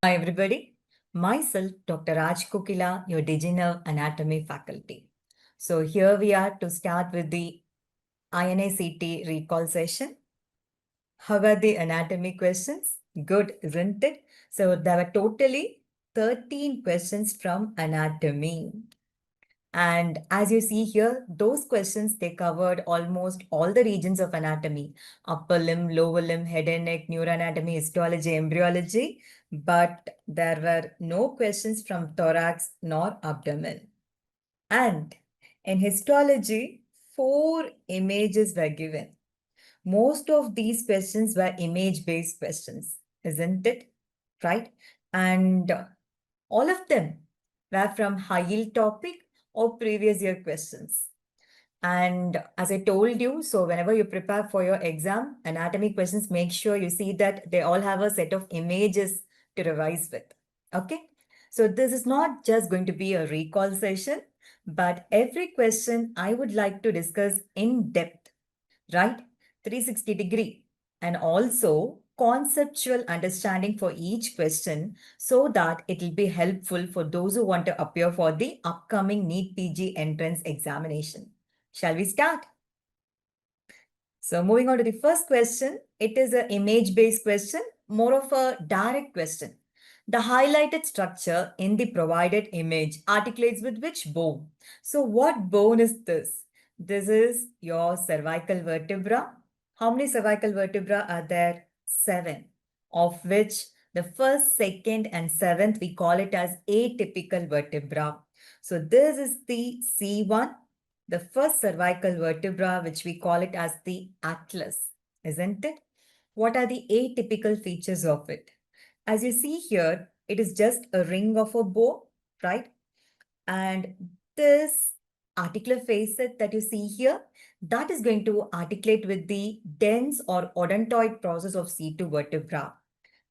Hi everybody, myself Dr. Rajkohila, your Digital Anatomy faculty. So here we are to start with the INI-CET recall session. How are the anatomy questions? Good, isn't it? So there were totally 13 questions from anatomy. And as you see here, those questions, they covered almost all the regions of anatomy: upper limb, lower limb, head and neck, neuroanatomy, histology, embryology. But there were no questions from thorax nor abdomen. And in histology, 4 images were given. Most of these questions were image-based questions, isn't it? Right? And all of them were from high-yield topic or previous year questions. And as I told you, so whenever you prepare for your exam, anatomy questions, make sure you see that they all have a set of images to revise with. Okay? So this is not just going to be a recall session, but every question I would like to discuss in depth, right? 360-degree, and also conceptual understanding for each question so that it will be helpful for those who want to appear for the upcoming NEET PG entrance examination. Shall we start? So moving on to the first question, it is an image-based question, more of a direct question. The highlighted structure in the provided image articulates with which bone? So what bone is this? This is your cervical vertebra. How many cervical vertebra are there? 7, of which the first, second, and seventh, we call it as atypical vertebra. So this is the C1, the first cervical vertebra, which we call it as the atlas, isn't it? What are the atypical features of it? As you see here, it is just a ring of a bow, right? And this articular facet that you see here, that is going to articulate with the dense or odontoid process of C2 vertebra.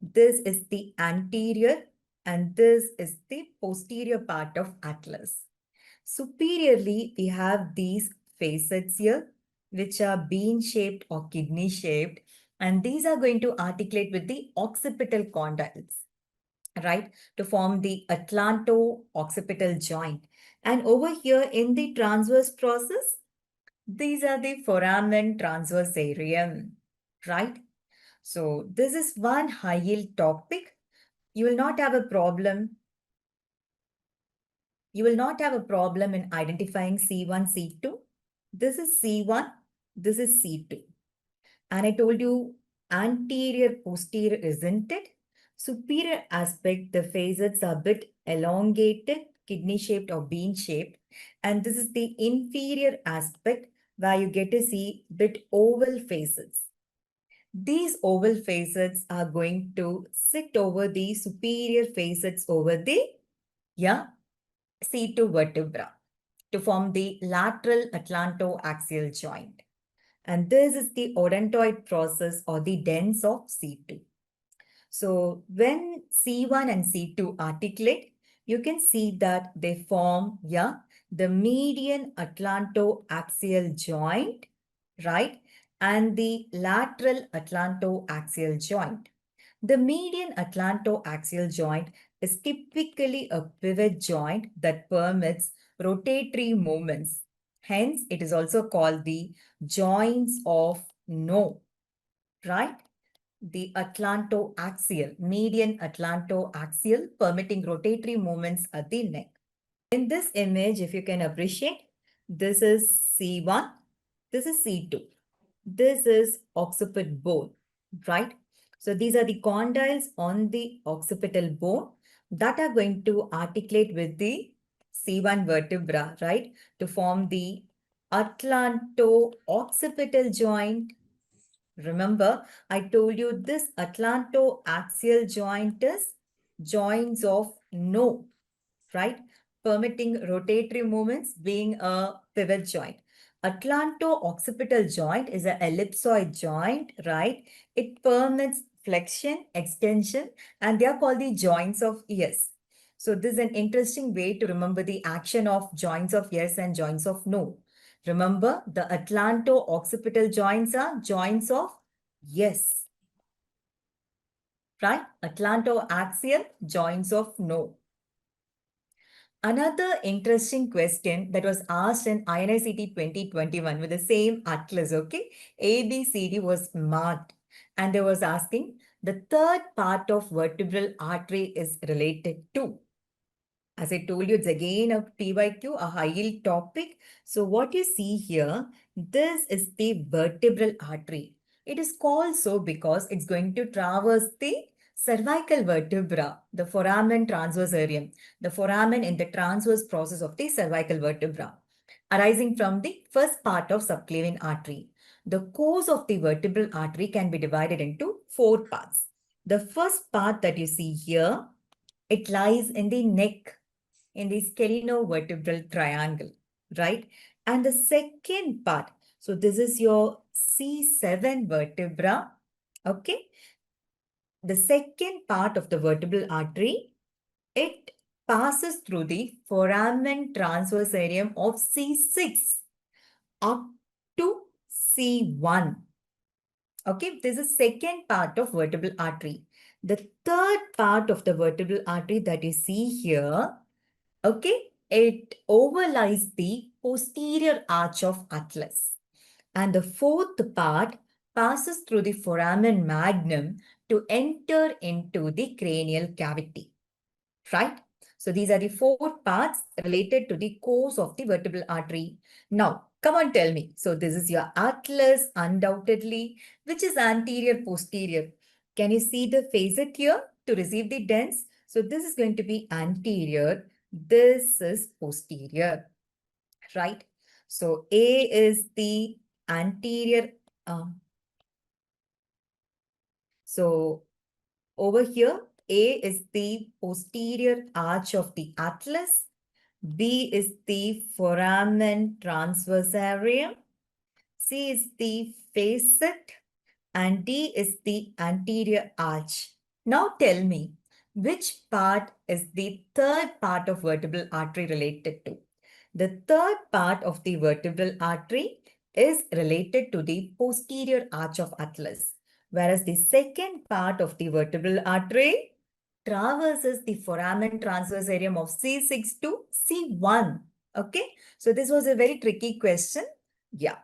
This is the anterior and this is the posterior part of atlas. Superiorly, we have these facets here, which are bean-shaped or kidney-shaped, and these are going to articulate with the occipital condyles, right, to form the atlanto-occipital joint. And over here in the transverse process, these are the foramen transversarium, right? So this is one high-yield topic. You will not have a problem in identifying C1, C2. This is C1, this is C2. And I told you anterior, posterior, isn't it? Superior aspect, the facets are a bit elongated, kidney-shaped or bean-shaped. And this is the inferior aspect where you get to see bit oval facets. These oval facets are going to sit over the superior facets over the, C2 vertebra to form the lateral atlantoaxial joint. And this is the odontoid process or the dens of C2. So when C1 and C2 articulate, you can see that they form, the median atlantoaxial joint, right? And the lateral atlantoaxial joint. The median atlantoaxial joint is typically a pivot joint that permits rotatory movements. Hence, it is also called the joints of No, right? The atlantoaxial, median atlantoaxial, permitting rotatory movements at the neck. In this image, if you can appreciate, this is C1, this is C2. This is occiput bone, right? So these are the condyles on the occipital bone that are going to articulate with the C1 vertebra, right? To form the atlanto-occipital joint. Remember, I told you this atlantoaxial joint is joints of No, right? Permitting rotatory movements being a pivot joint. Atlanto-occipital joint is an ellipsoid joint, right? It permits flexion, extension, and they are called the joints of yes. So this is an interesting way to remember the action of joints of yes and joints of no. Remember, the atlanto-occipital joints are joints of yes, right? Atlantoaxial joints of no. Another interesting question that was asked in INI-CET 2021 with the same atlas, okay? A, B, C, D was marked, and they was asking the third part of vertebral artery is related to. As I told you, it's again a PYQ, a high yield topic. So what you see here, this is the vertebral artery. It is called so because it's going to traverse the cervical vertebra, the foramen transversarium, the foramen in the transverse process of the cervical vertebra, arising from the first part of subclavian artery. The course of the vertebral artery can be divided into four parts. The first part that you see here, it lies in the neck, in the scaleniovertebral triangle, right? And the second part, so this is your C7 vertebra, okay? The second part of the vertebral artery, it passes through the foramen transversarium of C6 up to C1. Okay, this is second part of vertebral artery. The third part of the vertebral artery that you see here, okay, it overlies the posterior arch of atlas. And the fourth part passes through the foramen magnum to enter into the cranial cavity, right? So these are the four parts related to the course of the vertebral artery. Now, come on, tell me. So this is your atlas, undoubtedly, which is anterior, posterior. Can you see the facet here to receive the dents? So this is going to be anterior. This is posterior, right? So A is the anterior. So over here, A is the posterior arch of the atlas. B is the foramen transversarium. C is the facet. And D is the anterior arch. Now tell me, which part is the third part of vertebral artery related to? The third part of the vertebral artery is related to the posterior arch of atlas, whereas the second part of the vertebral artery traverses the foramen transversarium of C6 to C1. Okay, so this was a very tricky question. Yeah.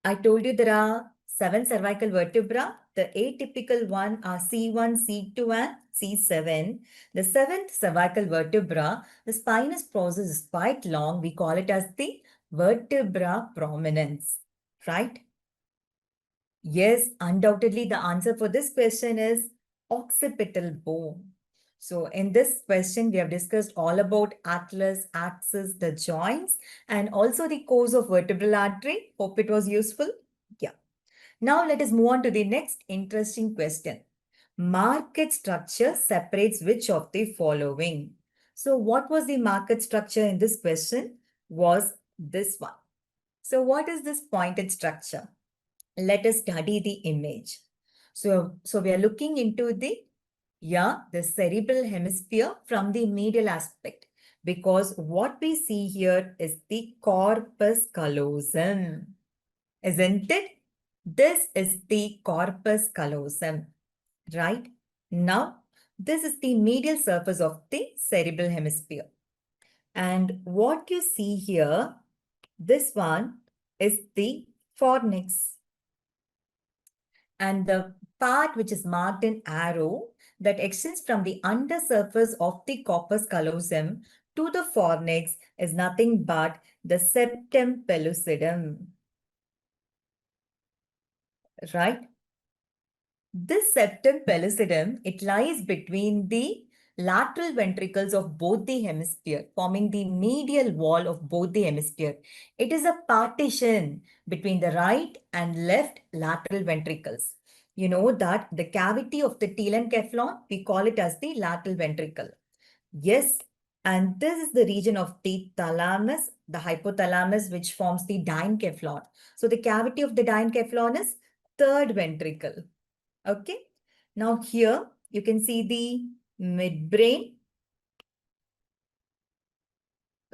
I told you there are 7 cervical vertebra. The atypical one are C1, C2 and C7. The 7th cervical vertebra, the spinous process is quite long. We call it as the vertebra prominence, right? Yes, undoubtedly the answer for this question is occipital bone. So in this question, we have discussed all about atlas, axis, the joints, and also the course of vertebral artery. Hope it was useful. Yeah. Now let us move on to the next interesting question. Market structure separates which of the following? So what was the market structure in this question? Was this one. So what is this pointed structure? Let us study the image. So we are looking into the cerebral hemisphere from the medial aspect, because what we see here is the corpus callosum, isn't it? This is the corpus callosum, right? Now, this is the medial surface of the cerebral hemisphere. And what you see here, this one is the fornix. And the part which is marked in arrow that extends from the undersurface of the corpus callosum to the fornix is nothing but the septum pellucidum, right? This septum pellucidum, it lies between the lateral ventricles of both the hemisphere, forming the medial wall of both the hemisphere. It is a partition between the right and left lateral ventricles. You know that the cavity of the telencephalon, we call it as the lateral ventricle. Yes, and this is the region of the thalamus, the hypothalamus, which forms the diencephalon. So the cavity of the diencephalon is third ventricle. Okay. Now here you can see the midbrain,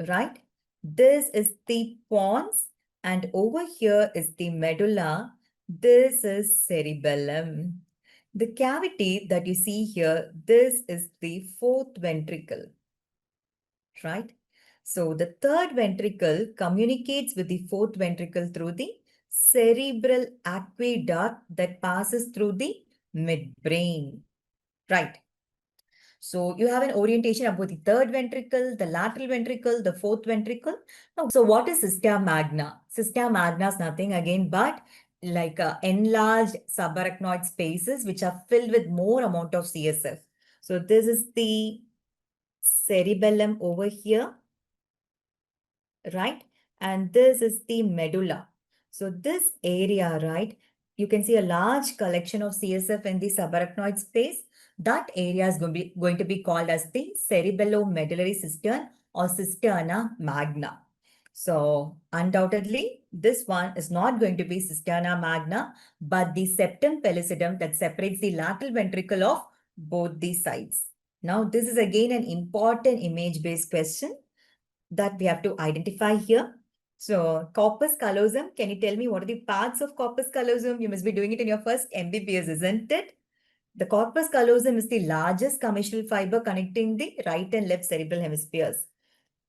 right? This is the pons, and over here is the medulla, This is cerebellum. The cavity that you see here, this is the fourth ventricle, right? So the third ventricle communicates with the fourth ventricle through the cerebral aqueduct that passes through the midbrain, right? So you have an orientation about the third ventricle, the lateral ventricle, the fourth ventricle. Now, so what is system magna? System magna is nothing again but like enlarged subarachnoid spaces which are filled with more amount of CSF. So this is the cerebellum over here, right? And this is the medulla. So this area, right, you can see a large collection of CSF in the subarachnoid space. That area is going to be called as the cerebellomedullary cistern or cisterna magna. So undoubtedly, this one is not going to be cisterna magna, but the septum pellucidum that separates the lateral ventricle of both the sides. Now, this is again an important image-based question that we have to identify here. So corpus callosum, can you tell me what are the parts of corpus callosum? You must be doing it in your first MBBS, isn't it? The corpus callosum is the largest commissural fiber connecting the right and left cerebral hemispheres.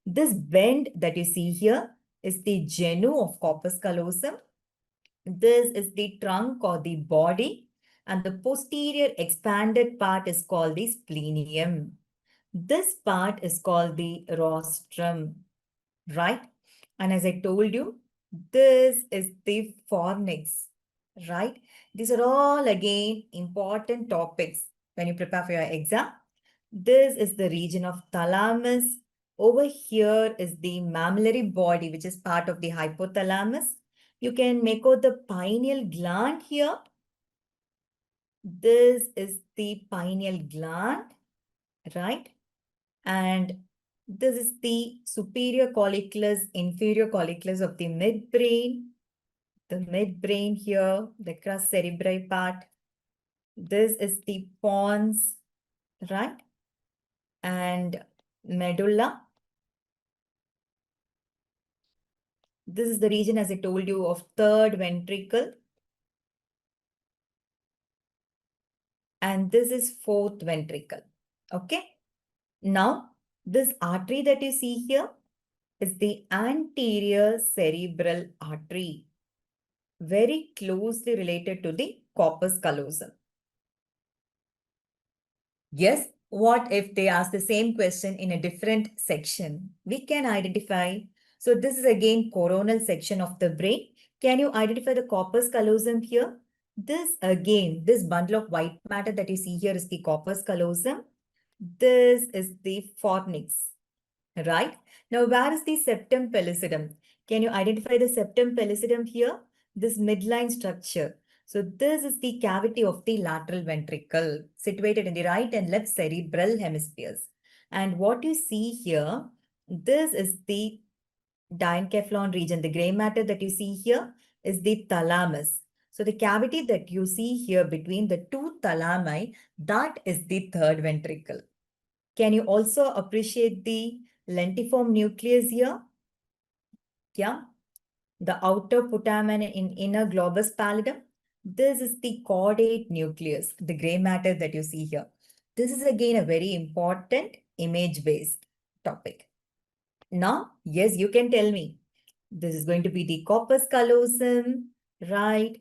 This bend that you see here is the genu of corpus callosum. This is the trunk or the body, and the posterior expanded part is called the splenium. This part is called the rostrum, right? And as I told you, this is the fornix, right? These are all again important topics when you prepare for your exam. This is the region of thalamus. Over here is the mammillary body, which is part of the hypothalamus. You can make out the pineal gland here. This is the pineal gland, right? And this is the superior colliculus, inferior colliculus of the midbrain. The midbrain here, the crus cerebri part. This is the pons, right? And medulla. This is the region, as I told you, of third ventricle. And this is fourth ventricle. Okay. Now, this artery that you see here is the anterior cerebral artery, very closely related to the corpus callosum. Yes, what if they ask the same question in a different section? We can identify. So this is again coronal section of the brain. Can you identify the corpus callosum here? This again, this bundle of white matter that you see here is the corpus callosum. This is the fornix, right? Now, where is the septum pellucidum? Can you identify the septum pellucidum here? This midline structure. So this is the cavity of the lateral ventricle situated in the right and left cerebral hemispheres. And what you see here, this is the diencephalon region. The gray matter that you see here is the thalamus. So the cavity that you see here between the two thalami, that is the third ventricle. Can you also appreciate the lentiform nucleus here? Yeah. The outer putamen in inner globus pallidum. This is the caudate nucleus, the gray matter that you see here. This is again a very important image-based topic. Now, yes, you can tell me. This is going to be the corpus callosum, right?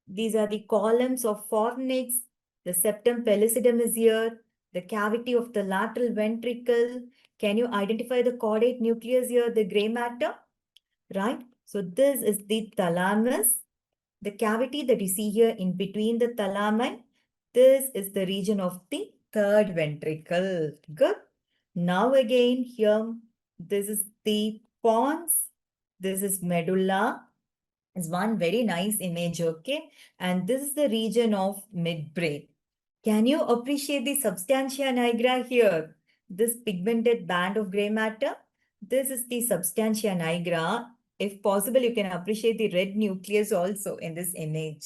These are the columns of fornix. The septum pellucidum is here. The cavity of the lateral ventricle. Can you identify the caudate nucleus here, the gray matter? Right? So this is the thalamus. The cavity that you see here in between the thalami, this is the region of the third ventricle. Good. Now again here, this is the pons. This is medulla. It's one very nice image, okay? And this is the region of midbrain. Can you appreciate the substantia nigra here? This pigmented band of gray matter? This is the substantia nigra. If possible, you can appreciate the red nucleus also in this image.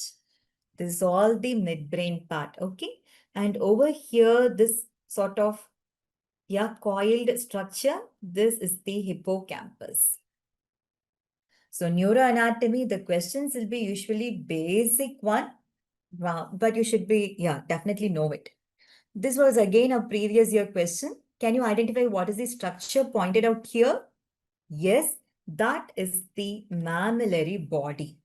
This is all the midbrain part, okay? And over here, this sort of, yeah, coiled structure, this is the hippocampus. So neuroanatomy, the questions will be usually basic one, but you should be, definitely know it. This was again a previous year question. Can you identify what is the structure pointed out here? Yes, that is the mammillary body.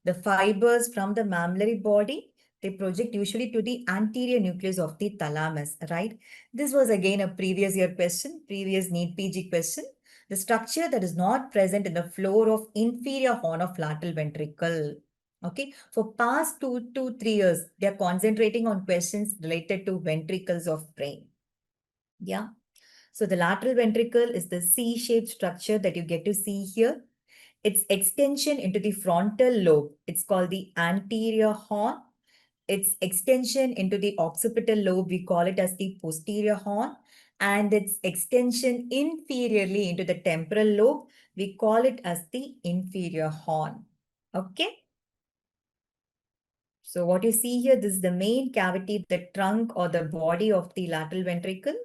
The fibers from the mammillary body, they project usually to the anterior nucleus of the thalamus, right? This was again a previous year question, previous NEET PG question. The structure that is not present in the floor of inferior horn of lateral ventricle. Okay, for past 2 to 3 years, they are concentrating on questions related to ventricles of brain. Yeah. So the lateral ventricle is the C-shaped structure that you get to see here. Its extension into the frontal lobe, it's called the anterior horn. Its extension into the occipital lobe, we call it as the posterior horn. And its extension inferiorly into the temporal lobe, we call it as the inferior horn. Okay. So what you see here, this is the main cavity, the trunk or the body of the lateral ventricle.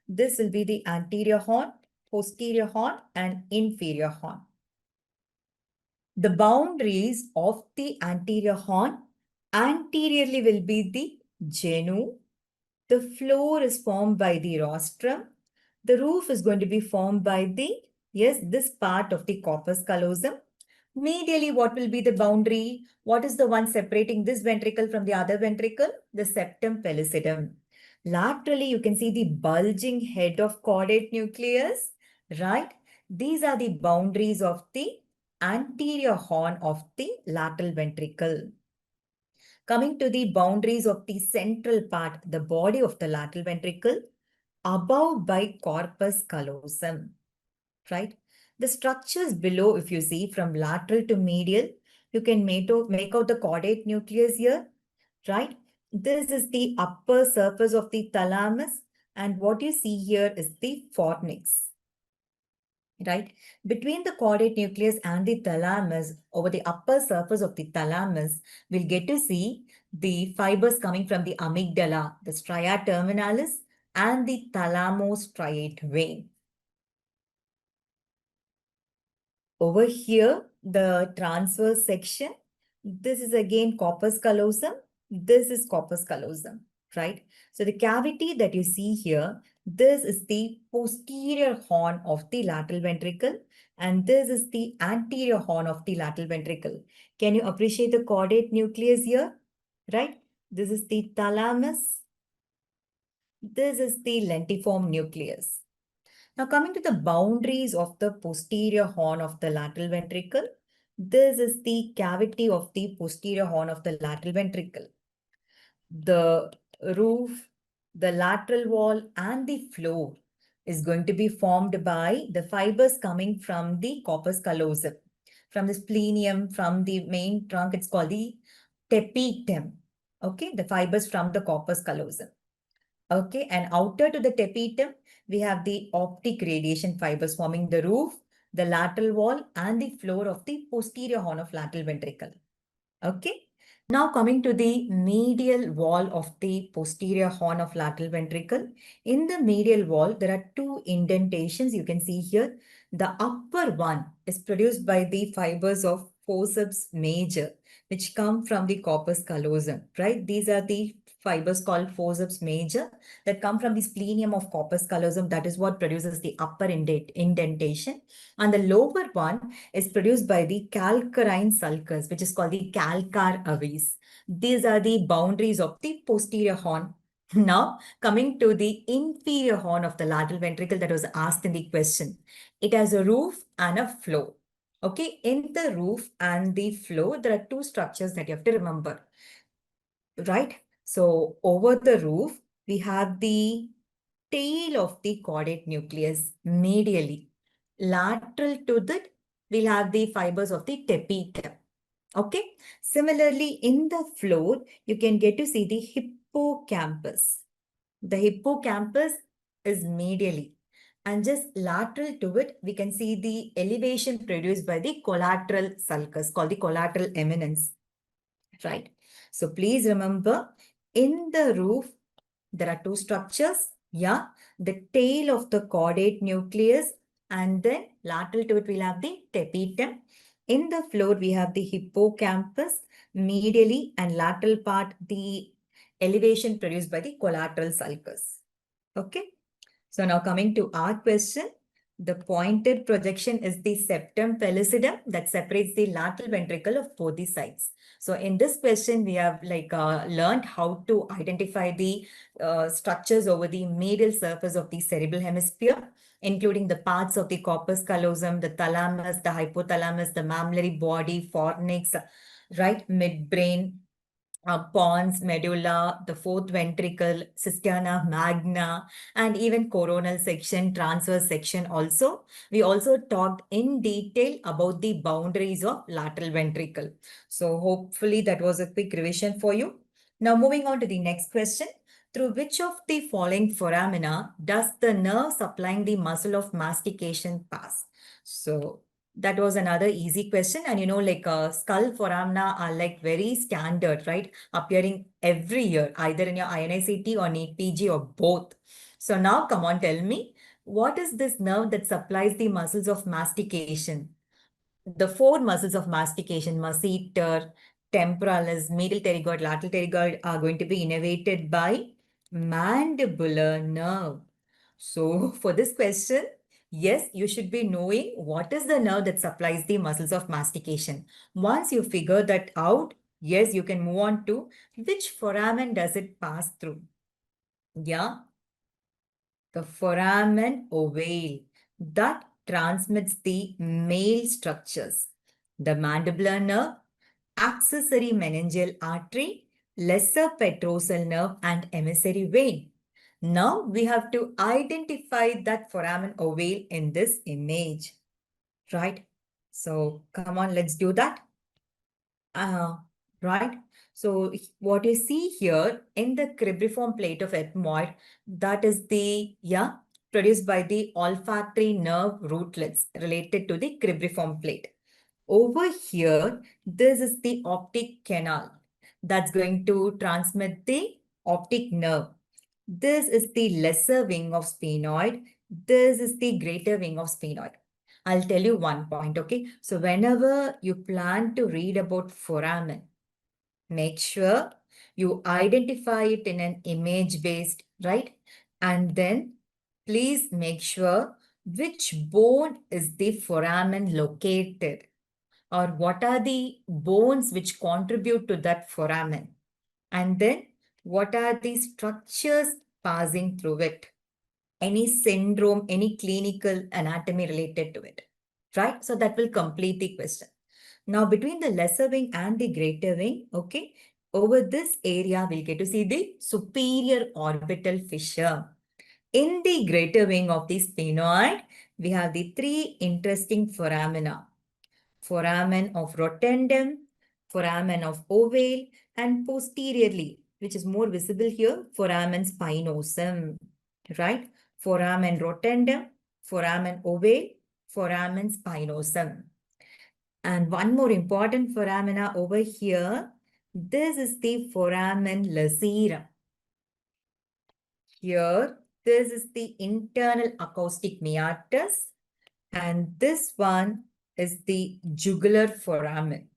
This will be the anterior horn, posterior horn, and inferior horn. The boundaries of the anterior horn, anteriorly will be the genu. The floor is formed by the rostrum. The roof is going to be formed by this part of the corpus callosum. Medially, what will be the boundary? What is the one separating this ventricle from the other ventricle? The septum pellucidum. Laterally, you can see the bulging head of caudate nucleus, right? These are the boundaries of the anterior horn of the lateral ventricle. Coming to the boundaries of the central part, the body of the lateral ventricle, above by corpus callosum, right? The structures below, if you see from lateral to medial, you can make out the caudate nucleus here, right? This is the upper surface of the thalamus, and what you see here is the fornix. Right? Between the caudate nucleus and the thalamus, over the upper surface of the thalamus, we'll get to see the fibers coming from the amygdala, the stria terminalis, and the thalamostriate vein. Over here, the transverse section, this is again corpus callosum. This is corpus callosum, right? So the cavity that you see here, this is the posterior horn of the lateral ventricle, and this is the anterior horn of the lateral ventricle. Can you appreciate the caudate nucleus here, right? This is the thalamus. This is the lentiform nucleus. Now coming to the boundaries of the posterior horn of the lateral ventricle, this is the cavity of the posterior horn of the lateral ventricle. The roof, the lateral wall, and the floor is going to be formed by the fibers coming from the corpus callosum. From the splenium, from the main trunk, it's called the tapetum. Okay, the fibers from the corpus callosum. Okay, and outer to the tapetum, we have the optic radiation fibers forming the roof, the lateral wall, and the floor of the posterior horn of lateral ventricle. Okay. Now coming to the medial wall of the posterior horn of lateral ventricle. In the medial wall, there are two indentations you can see here. The upper one is produced by the fibers of forceps major, which come from the corpus callosum, right? These are the fibers called forceps major that come from the splenium of corpus callosum. That is what produces the upper indentation. And the lower one is produced by the calcarine sulcus, which is called the calcar aves. These are the boundaries of the posterior horn. Now, coming to the inferior horn of the lateral ventricle that was asked in the question. It has a roof and a floor. Okay, in the roof and the floor, there are two structures that you have to remember. Right? So, over the roof, we have the tail of the caudate nucleus medially. Lateral to that, we'll have the fibers of the tapetum. Okay. Similarly, in the floor, you can get to see the hippocampus. The hippocampus is medially. And just lateral to it, we can see the elevation produced by the collateral sulcus, called the collateral eminence. Right. So please remember, in the roof, there are two structures. Yeah, the tail of the caudate nucleus, and then lateral to it, we'll have the tapetum. In the floor, we have the hippocampus, medially and lateral part, the elevation produced by the collateral sulcus. Okay. So now coming to our question, the pointed projection is the septum pellucidum that separates the lateral ventricle of both the sides. So in this question, we have learned how to identify the structures over the medial surface of the cerebral hemisphere, including the parts of the corpus callosum, the thalamus, the hypothalamus, the mammillary body, fornix, right, midbrain, pons, medulla, the fourth ventricle, cisterna magna, and even coronal section, transverse section also. We also talked in detail about the boundaries of lateral ventricle. So hopefully that was a quick revision for you. Now moving on to the next question. Through which of the following foramina does the nerve supplying the muscle of mastication pass? So that was another easy question. And skull foramina are like very standard, right? Appearing every year, either in your INI-CET or NEET PG or both. So now come on, tell me, what is this nerve that supplies the muscles of mastication? The four muscles of mastication, masseter, temporalis, medial pterygoid, lateral pterygoid, are going to be innervated by mandibular nerve. So for this question, yes, you should be knowing what is the nerve that supplies the muscles of mastication. Once you figure that out, yes, you can move on to which foramen does it pass through. Yeah, the foramen ovale that transmits the male structures. The mandibular nerve, accessory meningeal artery, lesser petrosal nerve, and emissary vein. Now we have to identify that foramen ovale in this image, right? So come on, let's do that. Right. So what you see here in the cribriform plate of ethmoid, that is the, produced by the olfactory nerve rootlets related to the cribriform plate. Over here, this is the optic canal that's going to transmit the optic nerve. This is the lesser wing of sphenoid. This is the greater wing of sphenoid. I'll tell you one point, okay? So whenever you plan to read about foramen, make sure you identify it in an image-based, right? And then please make sure which bone is the foramen located, or what are the bones which contribute to that foramen. And then what are the structures passing through it? Any syndrome, any clinical anatomy related to it, right? So that will complete the question. Now, between the lesser wing and the greater wing, okay, over this area, we'll get to see the superior orbital fissure. In the greater wing of the sphenoid, we have the three interesting foramina. Foramen of rotundum, foramen of ovale, and posteriorly, which is more visible here, foramen spinosum, right? Foramen rotundum, foramen ovale, foramen spinosum. And one more important foramina over here, this is the foramen lacerum. Here, this is the internal acoustic meatus, and this one is the jugular foramen.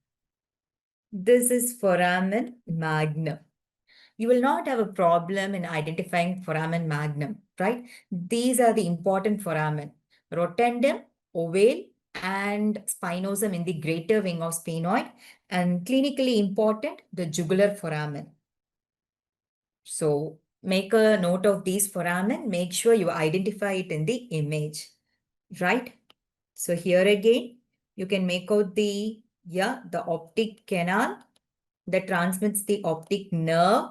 This is foramen magnum. You will not have a problem in identifying foramen magnum, right? These are the important foramen: rotundum, ovale, and spinosum in the greater wing of sphenoid, and clinically important, the jugular foramen. So make a note of these foramen, make sure you identify it in the image, right? So here again, you can make out the optic canal that transmits the optic nerve.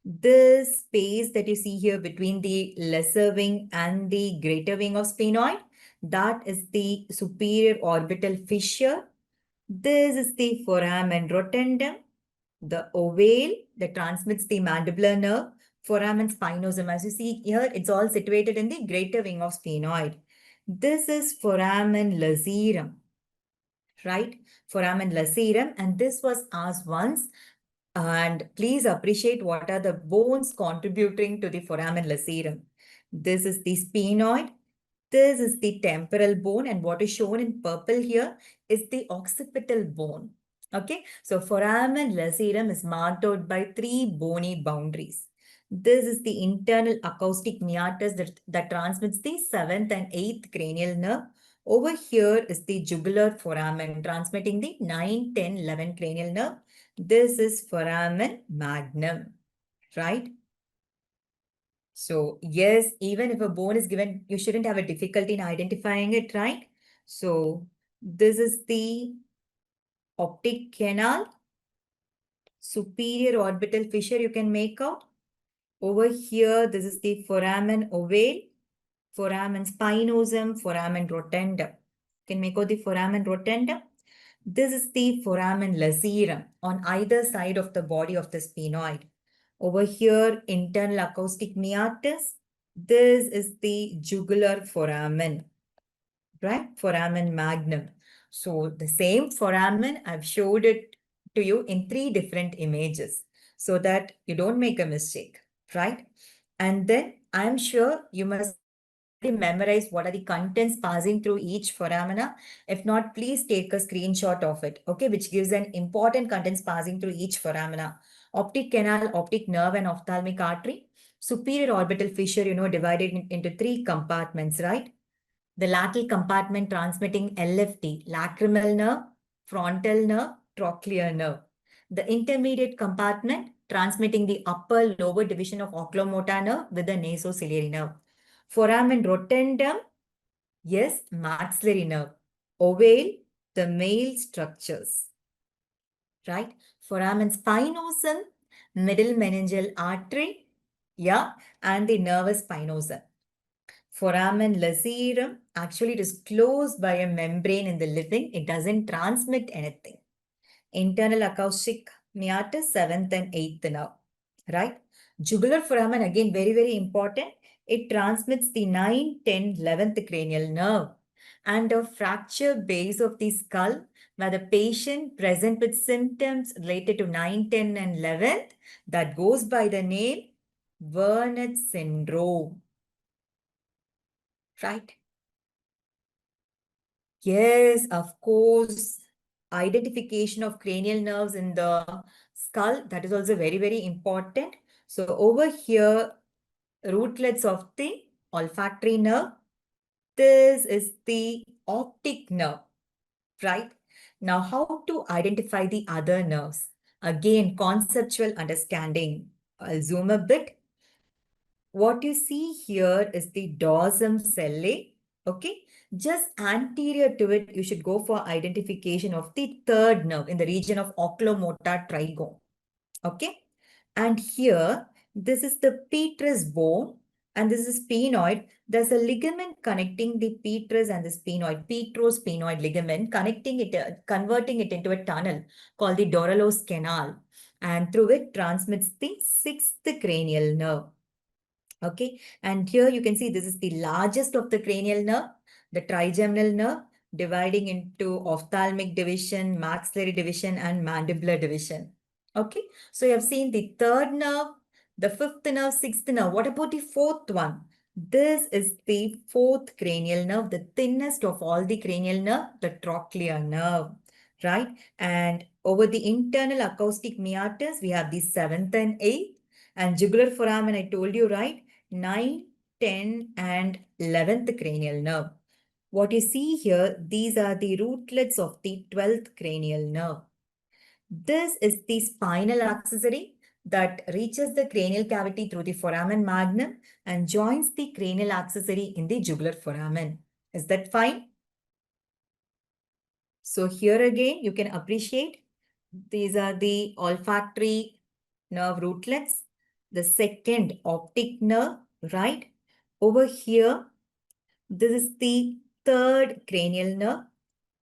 This space that you see here between the lesser wing and the greater wing of sphenoid, that is the superior orbital fissure. This is the foramen rotundum, the ovale that transmits the mandibular nerve, foramen spinosum. As you see here, it's all situated in the greater wing of sphenoid. This is foramen lacerum, right? Foramen lacerum, and this was asked once. And please appreciate what are the bones contributing to the foramen lacerum. This is the sphenoid. This is the temporal bone, and what is shown in purple here is the occipital bone. Okay, so foramen lacerum is marked out by three bony boundaries. This is the internal acoustic meatus that transmits the 7th and 8th cranial nerve. Over here is the jugular foramen transmitting the 9, 10, 11 cranial nerve. This is foramen magnum, right? So yes, even if a bone is given, you shouldn't have a difficulty in identifying it, right? So this is the optic canal, superior orbital fissure you can make out. Over here, this is the foramen ovale, foramen spinosum, foramen rotundum. You can make out the foramen rotundum. This is the foramen lacerum on either side of the body of the sphenoid. Over here, internal acoustic meatus. This is the jugular foramen, right? Foramen magnum. So the same foramen, I've showed it to you in three different images so that you don't make a mistake, right? And then I'm sure you must memorize what are the contents passing through each foramina. If not, please take a screenshot of it, okay, which gives an important contents passing through each foramina. Optic canal, optic nerve, and ophthalmic artery. Superior orbital fissure, divided into three compartments, right? The lateral compartment transmitting LFT, lacrimal nerve, frontal nerve, trochlear nerve. The intermediate compartment transmitting the upper lower division of oculomotor nerve with the nasociliary nerve. Foramen rotundum, yes, maxillary nerve. Ovale, the male structures, right? Foramen spinosum, middle meningeal artery, yeah, and the nervus spinosum. Foramen lacerum, actually it is closed by a membrane in the living. It doesn't transmit anything. Internal acoustic meatus, 7th and 8th nerve, right? Jugular foramen, again, very, very important. It transmits the 9, 10, 11th cranial nerve and a fracture base of the skull where the patient present with symptoms related to 9, 10, and 11th that goes by the name Wernicke syndrome, right? Yes, of course. Identification of cranial nerves in the skull, that is also very, very important. So over here, rootlets of the olfactory nerve. This is the optic nerve, right? Now, how to identify the other nerves? Again, conceptual understanding. I'll zoom a bit. What you see here is the dorsum sellae, okay? Just anterior to it, you should go for identification of the third nerve in the region of oculomotor trigone, okay? And here, this is the petrous bone and this is sphenoid. There's a ligament connecting the petrous and the sphenoid, petrosphenoid ligament, connecting it, converting it into a tunnel called the Doral's canal. And through it transmits the sixth cranial nerve. Okay, and here you can see this is the largest of the cranial nerve, the trigeminal nerve, dividing into ophthalmic division, maxillary division, and mandibular division. Okay, so you have seen the third nerve, the fifth nerve, sixth nerve. What about the fourth one? This is the fourth cranial nerve, the thinnest of all the cranial nerve, the trochlear nerve, right? And over the internal acoustic meatus, we have the seventh and eighth, and jugular foramen, I told you, right? 9, 10, and 11th cranial nerve. What you see here, these are the rootlets of the 12th cranial nerve. This is the spinal accessory that reaches the cranial cavity through the foramen magnum and joins the cranial accessory in the jugular foramen. Is that fine? So here again, you can appreciate these are the olfactory nerve rootlets, the second optic nerve, right? Over here, this is the third cranial nerve.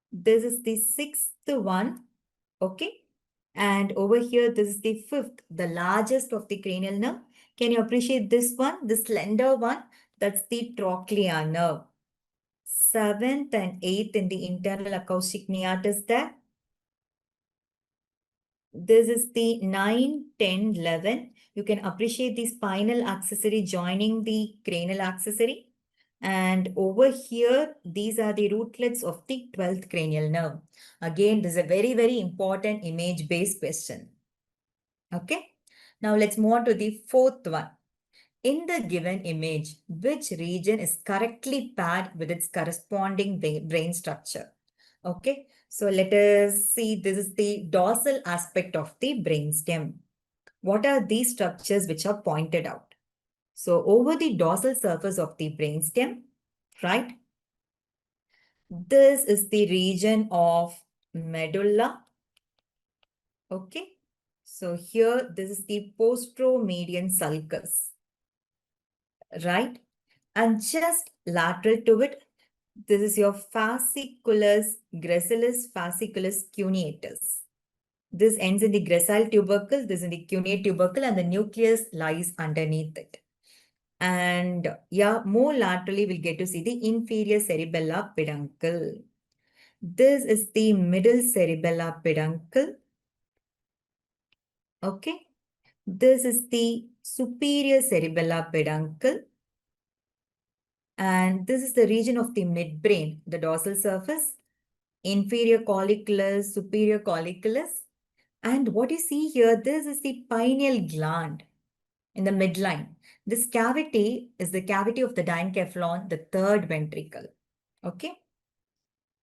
This is the sixth one, okay? And over here, this is the fifth, the largest of the cranial nerve. Can you appreciate this one, the slender one? That's the trochlear nerve. Seventh and eighth in the internal acoustic meatus there. This is the 9, 10, 11. You can appreciate the spinal accessory joining the cranial accessory. And over here, these are the rootlets of the 12th cranial nerve. Again, this is a very, very important image-based question. Okay. Now let's move on to the fourth one. In the given image, which region is correctly paired with its corresponding brain structure? Okay. So let us see, this is the dorsal aspect of the brainstem. What are these structures which are pointed out? So over the dorsal surface of the brainstem, right? This is the region of medulla. Okay. So here, this is the posteromedian sulcus, right? And just lateral to it, this is your fasciculus gracilis fasciculus cuneatus. This ends in the gracile tubercle, this is in the cuneate tubercle, and the nucleus lies underneath it. And yeah, more laterally, we'll get to see the inferior cerebellar peduncle. This is the middle cerebellar peduncle. Okay. This is the superior cerebellar peduncle. And this is the region of the midbrain, the dorsal surface, inferior colliculus, superior colliculus. And what you see here, this is the pineal gland in the midline. This cavity is the cavity of the diencephalon, the third ventricle. Okay.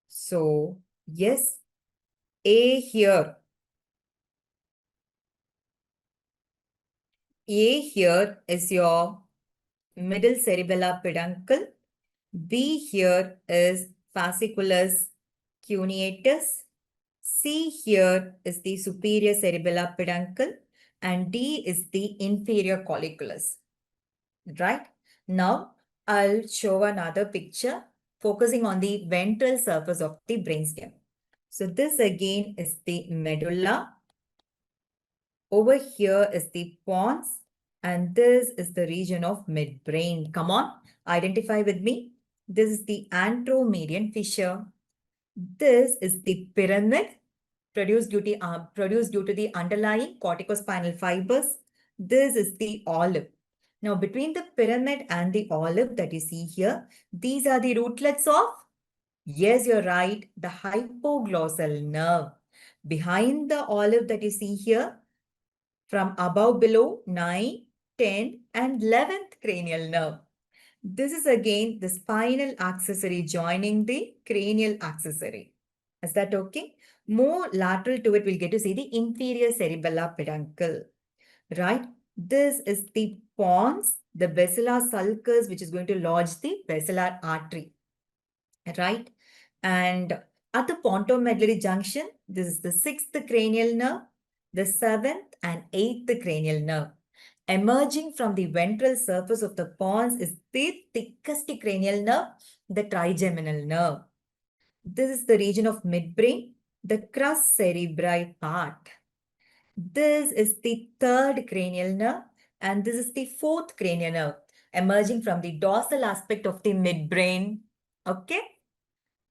So, yes, A here. A here is your middle cerebellar peduncle. B here is fasciculus cuneatus. C here is the superior cerebellar peduncle. And D is the inferior colliculus. Right? Now, I'll show another picture focusing on the ventral surface of the brainstem. So this again is the medulla. Over here is the pons, and this is the region of midbrain. Come on, identify with me. This is the anteromedian fissure. This is the pyramid produced due to the underlying corticospinal fibers. This is the olive. Now, between the pyramid and the olive that you see here, these are the rootlets of, yes, you're right, the hypoglossal nerve. Behind the olive that you see here, from above below 9, 10, and 11th cranial nerve. This is again the spinal accessory joining the cranial accessory. Is that okay? More lateral to it, we'll get to see the inferior cerebellar peduncle, right? This is the pons, the basilar sulcus, which is going to lodge the basilar artery, right? And at the pontomedullary junction, this is the 6th cranial nerve, the 7th and 8th cranial nerve. Emerging from the ventral surface of the pons is the thickest cranial nerve, the trigeminal nerve. This is the region of midbrain, the crus cerebri part. This is the 3rd cranial nerve, and this is the 4th cranial nerve, emerging from the dorsal aspect of the midbrain. Okay?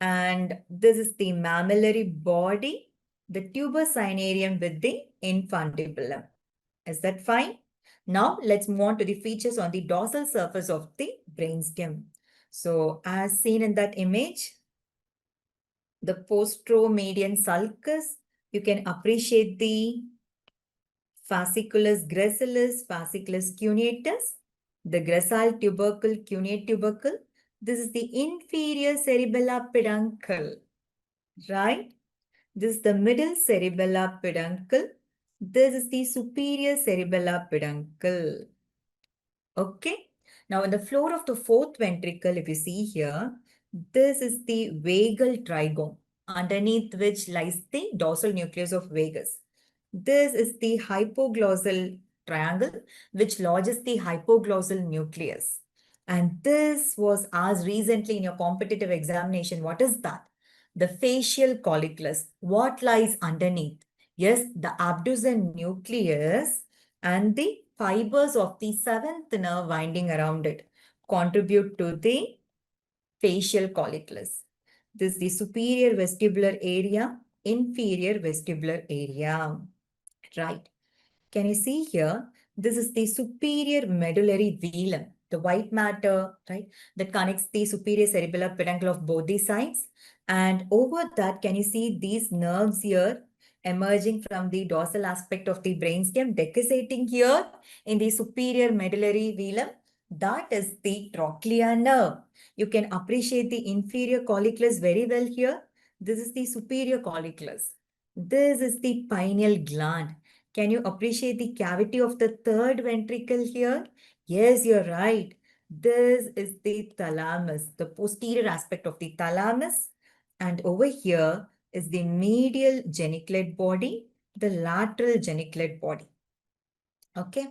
And this is the mammillary body, the tuber cinereum with the infundibulum. Is that fine? Now, let's move on to the features on the dorsal surface of the brainstem. So, as seen in that image, the posteromedian sulcus, you can appreciate the fasciculus gracilis, fasciculus cuneatus, the gracile tubercle, cuneate tubercle. This is the inferior cerebellar peduncle, right? This is the middle cerebellar peduncle. This is the superior cerebellar peduncle. Okay. Now, in the floor of the 4th ventricle, if you see here, this is the vagal trigone, underneath which lies the dorsal nucleus of vagus. This is the hypoglossal triangle, which lodges the hypoglossal nucleus. And this was asked recently in your competitive examination. What is that? The facial colliculus. What lies underneath? Yes, the abducens nucleus and the fibers of the 7th nerve winding around it contribute to the facial colliculus. This is the superior vestibular area, inferior vestibular area. Right. Can you see here? This is the superior medullary velum, the white matter, right, that connects the superior cerebellar peduncle of both the sides. And over that, can you see these nerves here emerging from the dorsal aspect of the brainstem, decussing here in the superior medullary velum? That is the trochlea nerve. You can appreciate the inferior colliculus very well here. This is the superior colliculus. This is the pineal gland. Can you appreciate the cavity of the third ventricle here? Yes, you're right. This is the thalamus, the posterior aspect of the thalamus. And over here is the medial geniculate body, the lateral geniculate body. Okay.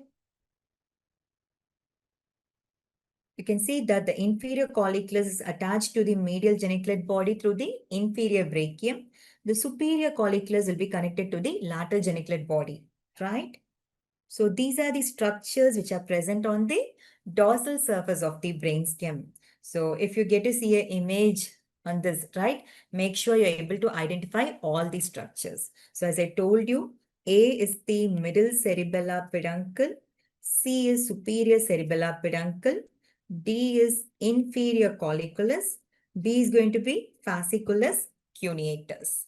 You can see that the inferior colliculus is attached to the medial geniculate body through the inferior brachium. The superior colliculus will be connected to the lateral geniculate body, right? So these are the structures which are present on the dorsal surface of the brainstem. So if you get to see an image on this, right, make sure you're able to identify all the structures. So as I told you, A is the middle cerebellar peduncle, C is superior cerebellar peduncle, D is inferior colliculus, B is going to be fasciculus cuneatus.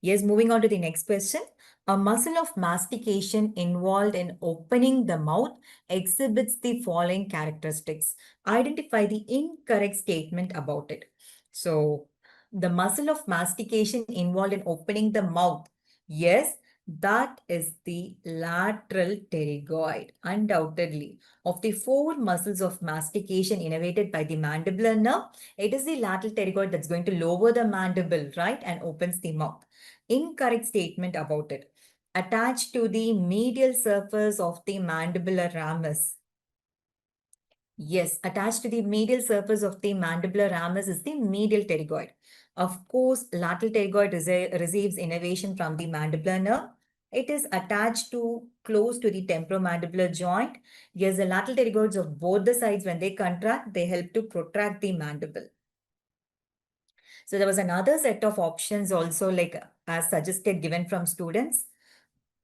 Yes, moving on to the next question. A muscle of mastication involved in opening the mouth exhibits the following characteristics. Identify the incorrect statement about it. So, the muscle of mastication involved in opening the mouth. Yes, that is the lateral pterygoid, undoubtedly. Of the four muscles of mastication innervated by the mandibular nerve, it is the lateral pterygoid that's going to lower the mandible, right, and opens the mouth. Incorrect statement about it. Attached to the medial surface of the mandibular ramus. Yes, attached to the medial surface of the mandibular ramus is the medial pterygoid. Of course, lateral pterygoid receives innervation from the mandibular nerve. It is attached to close to the temporomandibular joint. Yes, the lateral pterygoids of both the sides, when they contract, they help to protract the mandible. So there was another set of options also, like as suggested, given from students.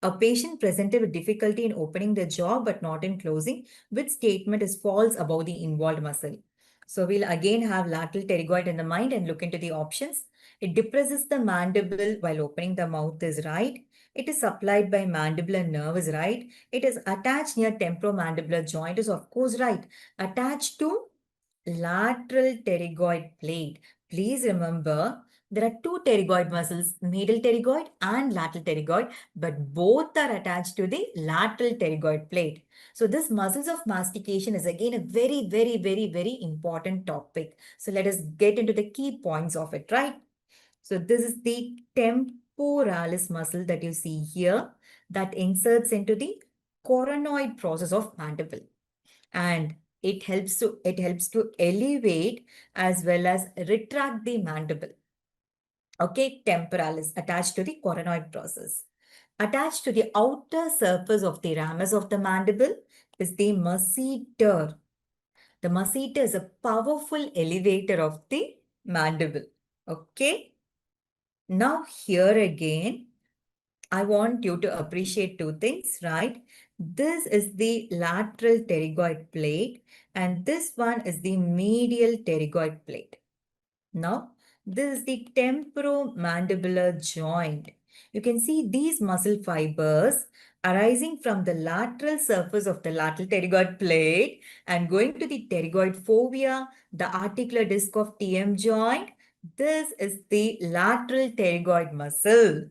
A patient presented with difficulty in opening the jaw but not in closing. Which statement is false about the involved muscle? So we'll again have lateral pterygoid in the mind and look into the options. It depresses the mandible while opening the mouth is right. It is supplied by mandibular nerve is right. It is attached near temporomandibular joint is of course right. Attached to lateral pterygoid plate. Please remember, there are two pterygoid muscles, medial pterygoid and lateral pterygoid, but both are attached to the lateral pterygoid plate. So this muscles of mastication is again a very, very, very, very important topic. So let us get into the key points of it, right? So this is the temporalis muscle that you see here that inserts into the coronoid process of mandible. And it helps to elevate as well as retract the mandible. Okay, temporalis attached to the coronoid process. Attached to the outer surface of the ramus of the mandible is the masseter. The masseter is a powerful elevator of the mandible. Okay. Now here again, I want you to appreciate two things, right? This is the lateral pterygoid plate and this one is the medial pterygoid plate. Now, this is the temporomandibular joint. You can see these muscle fibers arising from the lateral surface of the lateral pterygoid plate and going to the pterygoid fovea, the articular disc of TM joint. This is the lateral pterygoid muscle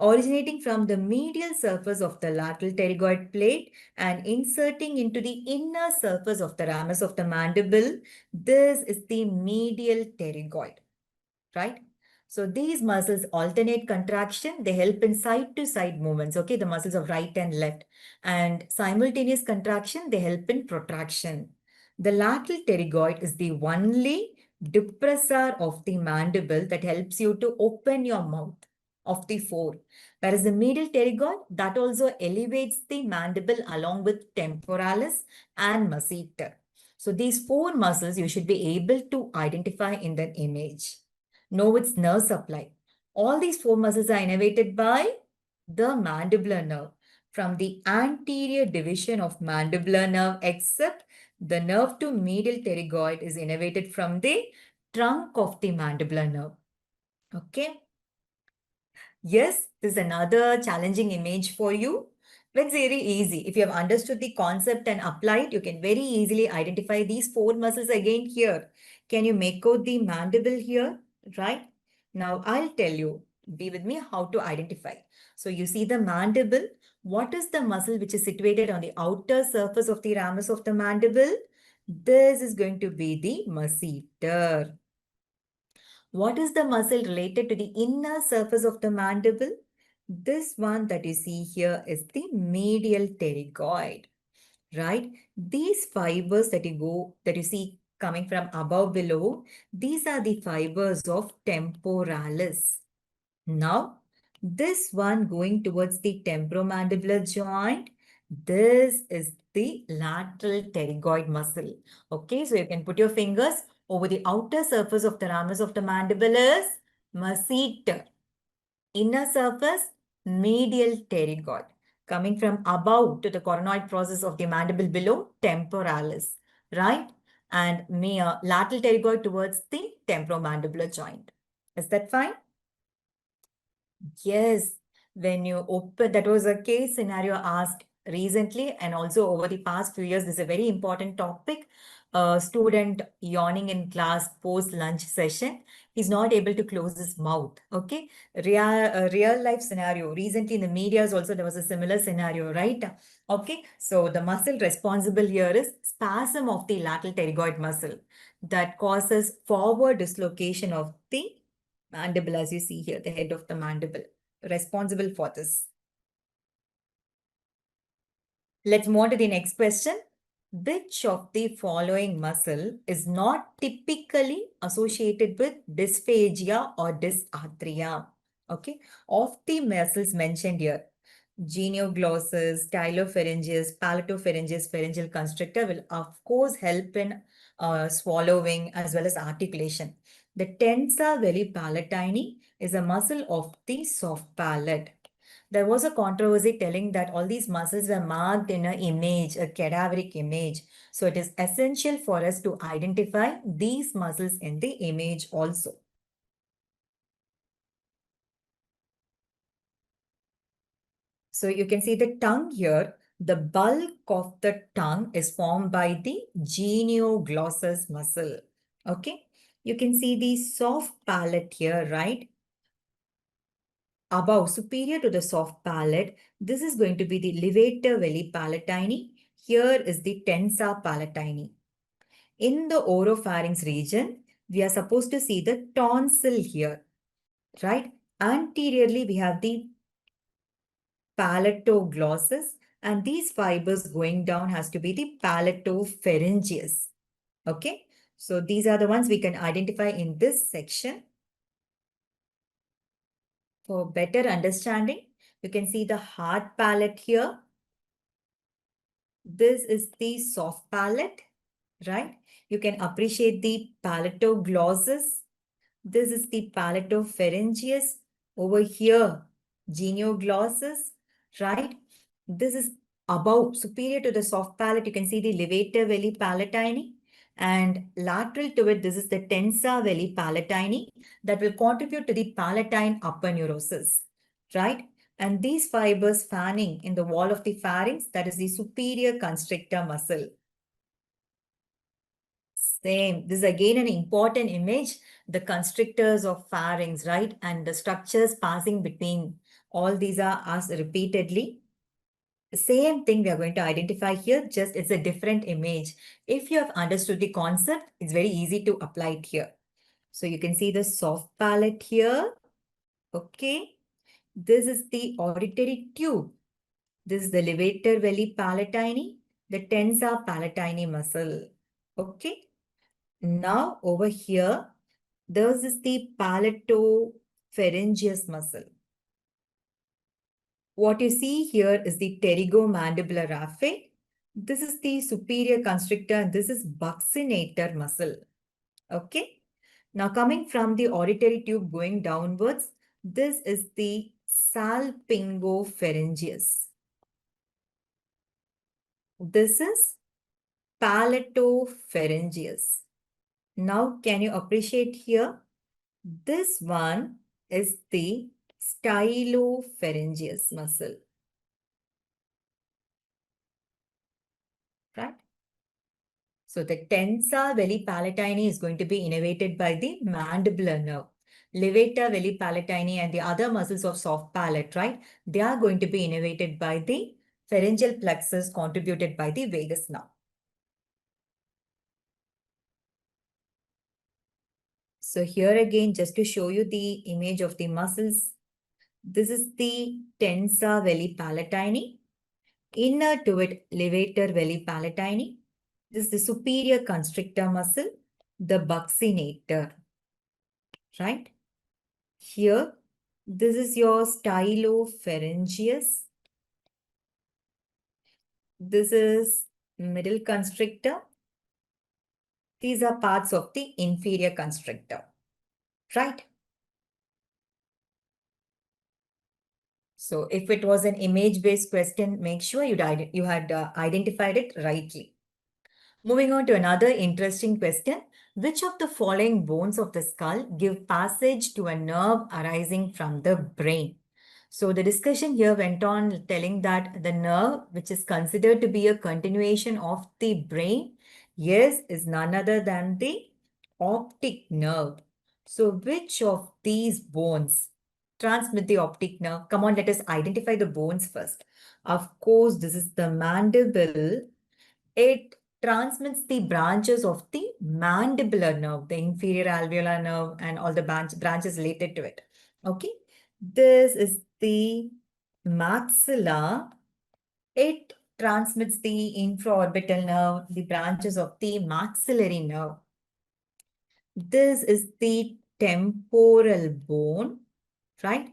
originating from the medial surface of the lateral pterygoid plate and inserting into the inner surface of the ramus of the mandible. This is the medial pterygoid, right? So these muscles alternate contraction. They help in side-to-side movements, okay? The muscles of right and left. And simultaneous contraction, they help in protraction. The lateral pterygoid is the only depressor of the mandible that helps you to open your mouth of the four. Whereas the medial pterygoid, that also elevates the mandible along with temporalis and masseter. So these four muscles you should be able to identify in the image. Know its nerve supply. All these four muscles are innervated by the mandibular nerve. from the anterior division of mandibular nerve, except the nerve to medial pterygoid is innervated from the trunk of the mandibular nerve. Okay. Yes, this is another challenging image for you. But it's very easy. If you have understood the concept and applied, you can very easily identify these four muscles again here. Can you make out the mandible here? Right? Now I'll tell you, be with me, how to identify. So you see the mandible. What is the muscle which is situated on the outer surface of the ramus of the mandible? This is going to be the masseter. What is the muscle related to the inner surface of the mandible? This one that you see here is the medial pterygoid, right? These fibers that you see coming from above below, these are the fibers of temporalis. Now, this one going towards the temporomandibular joint, this is the lateral pterygoid muscle. Okay, so you can put your fingers over the outer surface of the ramus of the mandible is masseter. Inner surface, medial pterygoid. Coming from above to the coronoid process of the mandible below, temporalis, right? And lateral pterygoid towards the temporomandibular joint. Is that fine? Yes, when you open, that was a case scenario asked recently and also over the past few years. This is a very important topic. A student yawning in class post lunch session. He's not able to close his mouth. Okay. Real life scenario. Recently in the medias also there was a similar scenario, right? Okay. So the muscle responsible here is spasm of the lateral pterygoid muscle that causes forward dislocation of the mandible, as you see here, the head of the mandible, responsible for this. Let's move on to the next question. Which of the following muscle is not typically associated with dysphagia or dysarthria? Okay, of the muscles mentioned here, genioglossus, stylopharyngeus, palatopharyngeus, pharyngeal constrictor will of course help in swallowing as well as articulation. The tensa veli palatini is a muscle of the soft palate. There was a controversy telling that all these muscles were marked in an image, a cadaveric image. So it is essential for us to identify these muscles in the image also. So you can see the tongue here. The bulk of the tongue is formed by the genioglossus muscle. Okay. You can see the soft palate here, right? Above, superior to the soft palate, this is going to be the levator veli palatini. Here is the tensa palatini. In the oropharynx region, we are supposed to see the tonsil here, right? Anteriorly, we have the palatoglossus, and these fibers going down has to be the palatopharyngeus. Okay, so these are the ones we can identify in this section. For better understanding, you can see the hard palate here. This is the soft palate, right? You can appreciate the palatoglossus. This is the palatopharyngeus. Over here, genioglossus, right? This is above, superior to the soft palate. You can see the levator veli palatini. And lateral to it, this is the tensa veli palatini that will contribute to the palatine upper neurosis, right? And these fibers fanning in the wall of the pharynx, that is the superior constrictor muscle. Same. This is again an important image, the constrictors of pharynx, right? And the structures passing between. All these are asked repeatedly. The same thing we are going to identify here, just it's a different image. If you have understood the concept, it's very easy to apply it here. So you can see the soft palate here. Okay. This is the auditory tube. This is the levator veli palatini, the tensa palatini muscle. Okay. Now over here, this is the palatopharyngeus muscle. What you see here is the pterygomandibular raphe. This is the superior constrictor and this is buccinator muscle. Okay. Now coming from the auditory tube going downwards, this is the salpingopharyngeus. This is palatopharyngeus. Now, can you appreciate here? This one is the stylopharyngeus muscle, right? So the tensor veli palatini is going to be innervated by the mandibular nerve. Levator veli palatini and the other muscles of soft palate, right? They are going to be innervated by the pharyngeal plexus contributed by the vagus nerve. So here again, just to show you the image of the muscles, this is the tensor veli palatini. Inner to it, levator veli palatini. This is the superior constrictor muscle, the buccinator, right? Here, this is your stylopharyngeus. This is middle constrictor. These are parts of the inferior constrictor, right? So if it was an image-based question, make sure you had identified it rightly. Moving on to another interesting question. Which of the following bones of the skull give passage to a nerve arising from the brain? So the discussion here went on telling that the nerve, which is considered to be a continuation of the brain, yes, is none other than the optic nerve. So which of these bones transmit the optic nerve? Come on, let us identify the bones first. Of course, this is the mandible. It transmits the branches of the mandibular nerve, the inferior alveolar nerve, and all the branches related to it. Okay. This is the maxilla. It transmits the infraorbital nerve, the branches of the maxillary nerve. This is the temporal bone, right?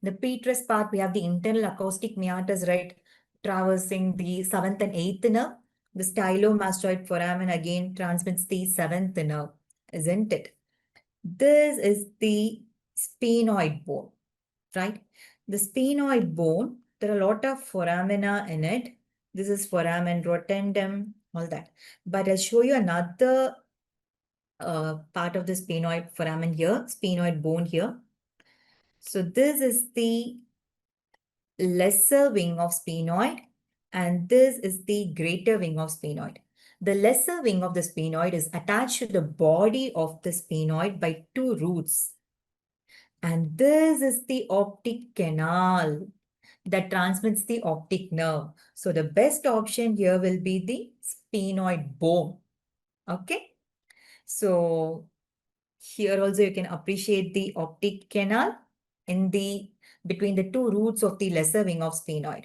The petrous part, we have the internal acoustic meatus, right? Traversing the 7th and 8th nerve. The stylomastoid foramen again transmits the 7th nerve, isn't it? This is the sphenoid bone, right? The sphenoid bone, there are a lot of foramina in it. This is foramen rotundum, all that. But I'll show you another part of the sphenoid foramen here, sphenoid bone here. So this is the lesser wing of sphenoid, and this is the greater wing of sphenoid. The lesser wing of the sphenoid is attached to the body of the sphenoid by two roots. And this is the optic canal that transmits the optic nerve. So the best option here will be the sphenoid bone. Okay. So here also you can appreciate the optic canal in the between the two roots of the lesser wing of sphenoid.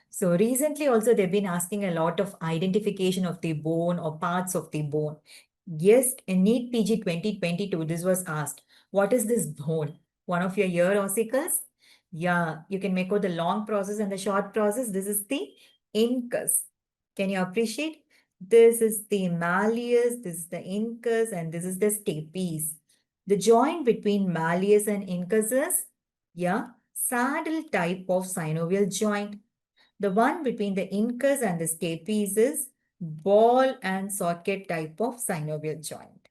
So recently also they've been asking a lot of identification of the bone or parts of the bone. Yes, in NEET PG 2022, this was asked. What is this bone? One of your ear ossicles? Yeah, you can make out the long process and the short process. This is the incus. Can you appreciate? This is the malleus, this is the incus, and this is the stapes. The joint between malleus and incus is, yeah, saddle type of synovial joint. The one between the incus and the stapes is ball and socket type of synovial joint.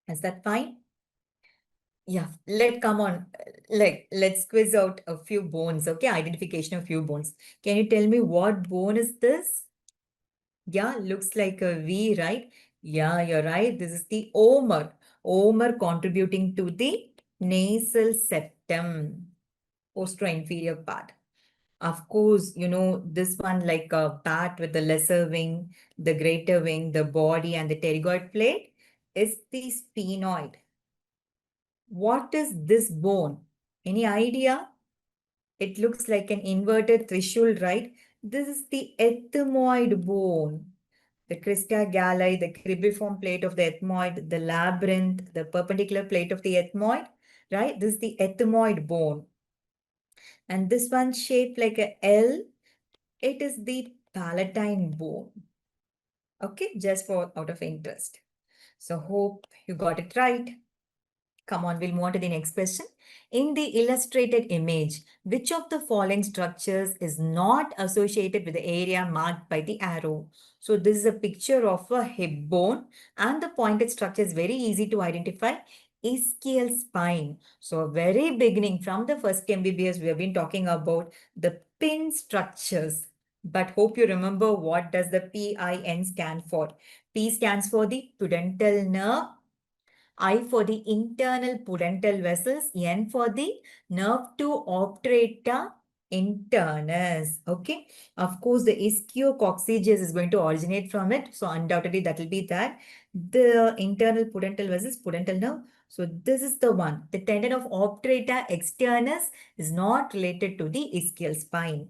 Is that fine? Yeah, come on. Let's quiz out a few bones, okay? Identification of few bones. Can you tell me what bone is this? Yeah, looks like a V, right? Yeah, you're right. This is the omer. Omer contributing to the nasal septum, posterior-inferior part. Of course, you know, this one like a bat with the lesser wing, the greater wing, the body, and the pterygoid plate is the sphenoid. What is this bone? Any idea? It looks like an inverted threshold, right? This is the ethmoid bone. The crista galli, the cribriform plate of the ethmoid, the labyrinth, the perpendicular plate of the ethmoid, right? This is the ethmoid bone. And this one shaped like a L, it is the palatine bone. Okay, just for out of interest. So hope you got it right. Come on, we'll move on to the next question. In the illustrated image, which of the following structures is not associated with the area marked by the arrow? So this is a picture of a hip bone and the pointed structure is very easy to identify. Ischial spine. So very beginning from the first MBBS, we have been talking about the pin structures. But hope you remember what does the PIN stand for. P stands for the pudendal nerve, I for the internal pudendal vessels, N for the nerve to obturata internus. Okay. Of course, the ischio-coccygeus is going to originate from it. So undoubtedly that will be that. The internal pudendal vessels, pudendal nerve. So this is the one. The tendon of obturata externus is not related to the ischial spine.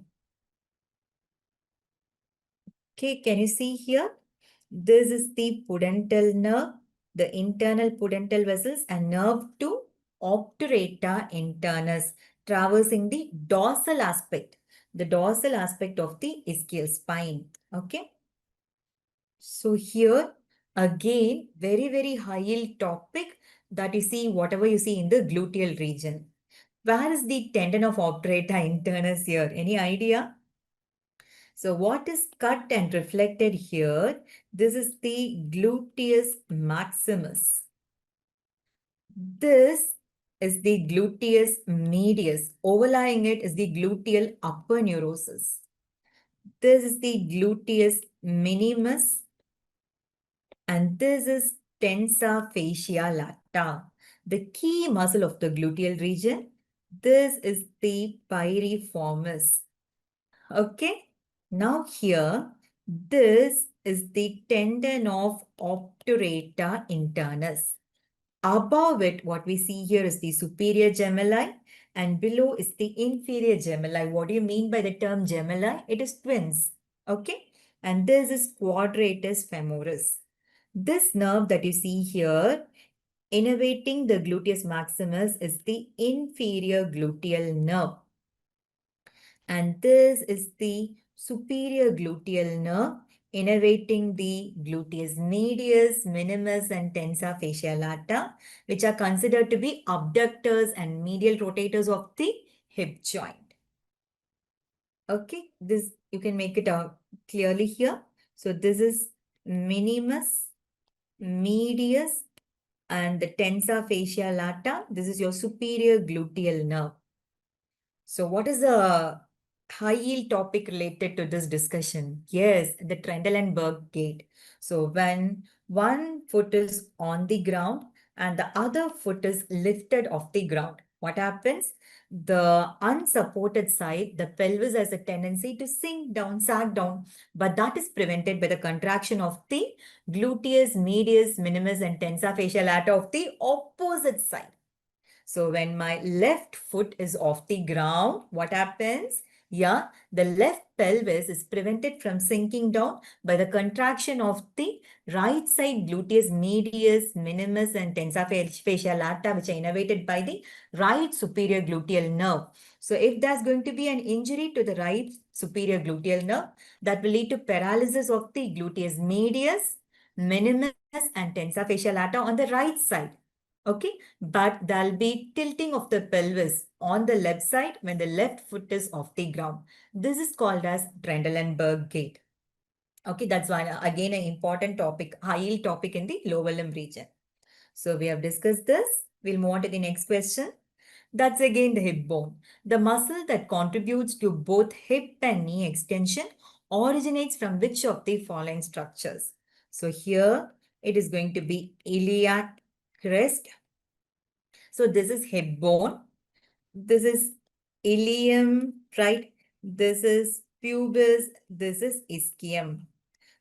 Okay, can you see here? This is the pudendal nerve, the internal pudendal vessels and nerve to obturata internus, traversing the dorsal aspect of the ischial spine. Okay. So here again, very, very high yield topic that you see, whatever you see in the gluteal region. Where is the tendon of obturata internus here? Any idea? So what is cut and reflected here? This is the gluteus maximus. This is the gluteus medius. Overlying it is the gluteal upper neurosis. This is the gluteus minimus. And this is tensa fascia lata, the key muscle of the gluteal region. This is the piriformis. Okay. Now here, this is the tendon of obturata internus. Above it, what we see here is the superior gemelli and below is the inferior gemelli. What do you mean by the term gemelli? It is twins. Okay. And this is quadratus femoris. This nerve that you see here, innervating the gluteus maximus, is the inferior gluteal nerve. And this is the superior gluteal nerve innervating the gluteus medius, minimus, and tensa fascia lata, which are considered to be abductors and medial rotators of the hip joint. Okay, this you can make it out clearly here. So this is minimus, medius, and the tensa fascia lata. This is your superior gluteal nerve. So what is the high yield topic related to this discussion? Yes, the Trendelenburg gate. So when one foot is on the ground and the other foot is lifted off the ground, what happens? The unsupported side, the pelvis has a tendency to sink down, sag down, but that is prevented by the contraction of the gluteus medius, minimus, and tensa fascia lata of the opposite side. So when my left foot is off the ground, what happens? Yeah, the left pelvis is prevented from sinking down by the contraction of the right side gluteus medius, minimus, and tensa fascia lata, which are innervated by the right superior gluteal nerve. So if there's going to be an injury to the right superior gluteal nerve, that will lead to paralysis of the gluteus medius, minimus, and tensa fascia lata on the right side. Okay, but there'll be tilting of the pelvis on the left side when the left foot is off the ground. This is called as Trendelenburg gait. Okay, that's why again an important topic, high yield topic in the lower limb region. So we have discussed this. We'll move on to the next question. That's again the hip bone. The muscle that contributes to both hip and knee extension originates from which of the following structures? So here it is going to be iliac crest. So this is hip bone. This is ilium, right? This is pubis. This is ischium.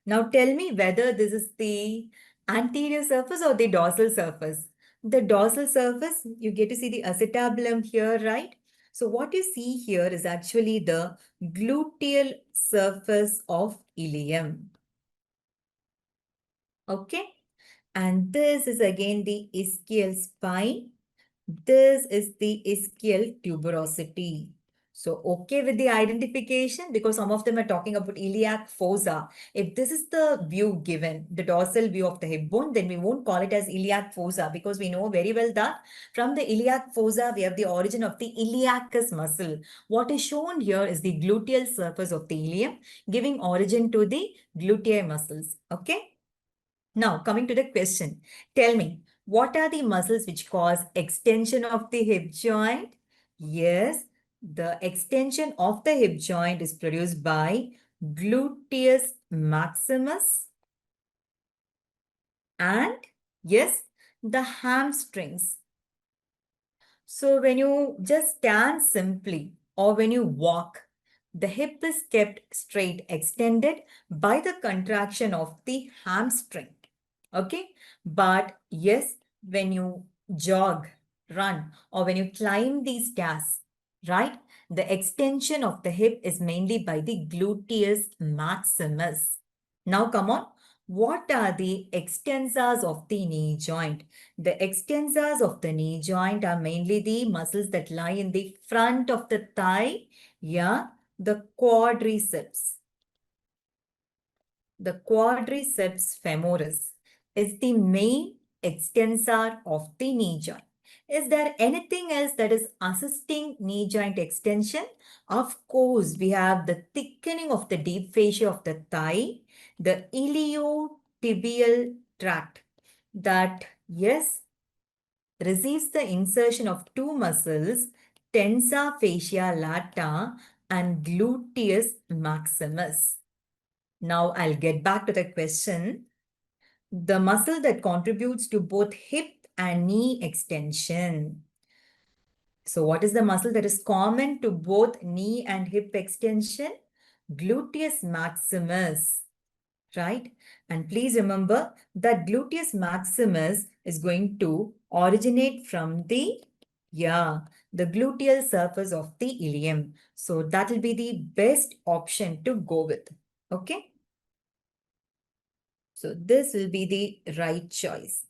Now tell me whether this is the anterior surface or the dorsal surface. The dorsal surface, you get to see the acetabulum here, right? So what you see here is actually the gluteal surface of ilium. Okay. And this is again the ischial spine. This is the ischial tuberosity. So, okay with the identification because some of them are talking about iliac fossa. If this is the view given, the dorsal view of the hip bone, then we won't call it as iliac fossa because we know very well that from the iliac fossa, we have the origin of the iliacus muscle. What is shown here is the gluteal surface of the ilium, giving origin to the gluteal muscles. Okay. Now, coming to the question, tell me, what are the muscles which cause extension of the hip joint? Yes, the extension of the hip joint is produced by gluteus maximus and yes, the hamstrings. So when you just stand simply or when you walk, the hip is kept straight extended by the contraction of the hamstring. Okay. But yes, when you jog, run, or when you climb these stairs, right? The extension of the hip is mainly by the gluteus maximus. Now come on. What are the extensors of the knee joint? The extensors of the knee joint are mainly the muscles that lie in the front of the thigh. Yeah, the quadriceps. The quadriceps femoris is the main extensor of the knee joint. Is there anything else that is assisting knee joint extension? Of course, we have the thickening of the deep fascia of the thigh, the iliotibial tract that, yes, receives the insertion of two muscles, tensa fascia lata and gluteus maximus. Now I'll get back to the question. The muscle that contributes to both hip and knee extension. So what is the muscle that is common to both knee and hip extension? Gluteus maximus, right? And please remember that gluteus maximus is going to originate from the gluteal surface of the ilium. So that will be the best option to go with. Okay. So this will be the right choice.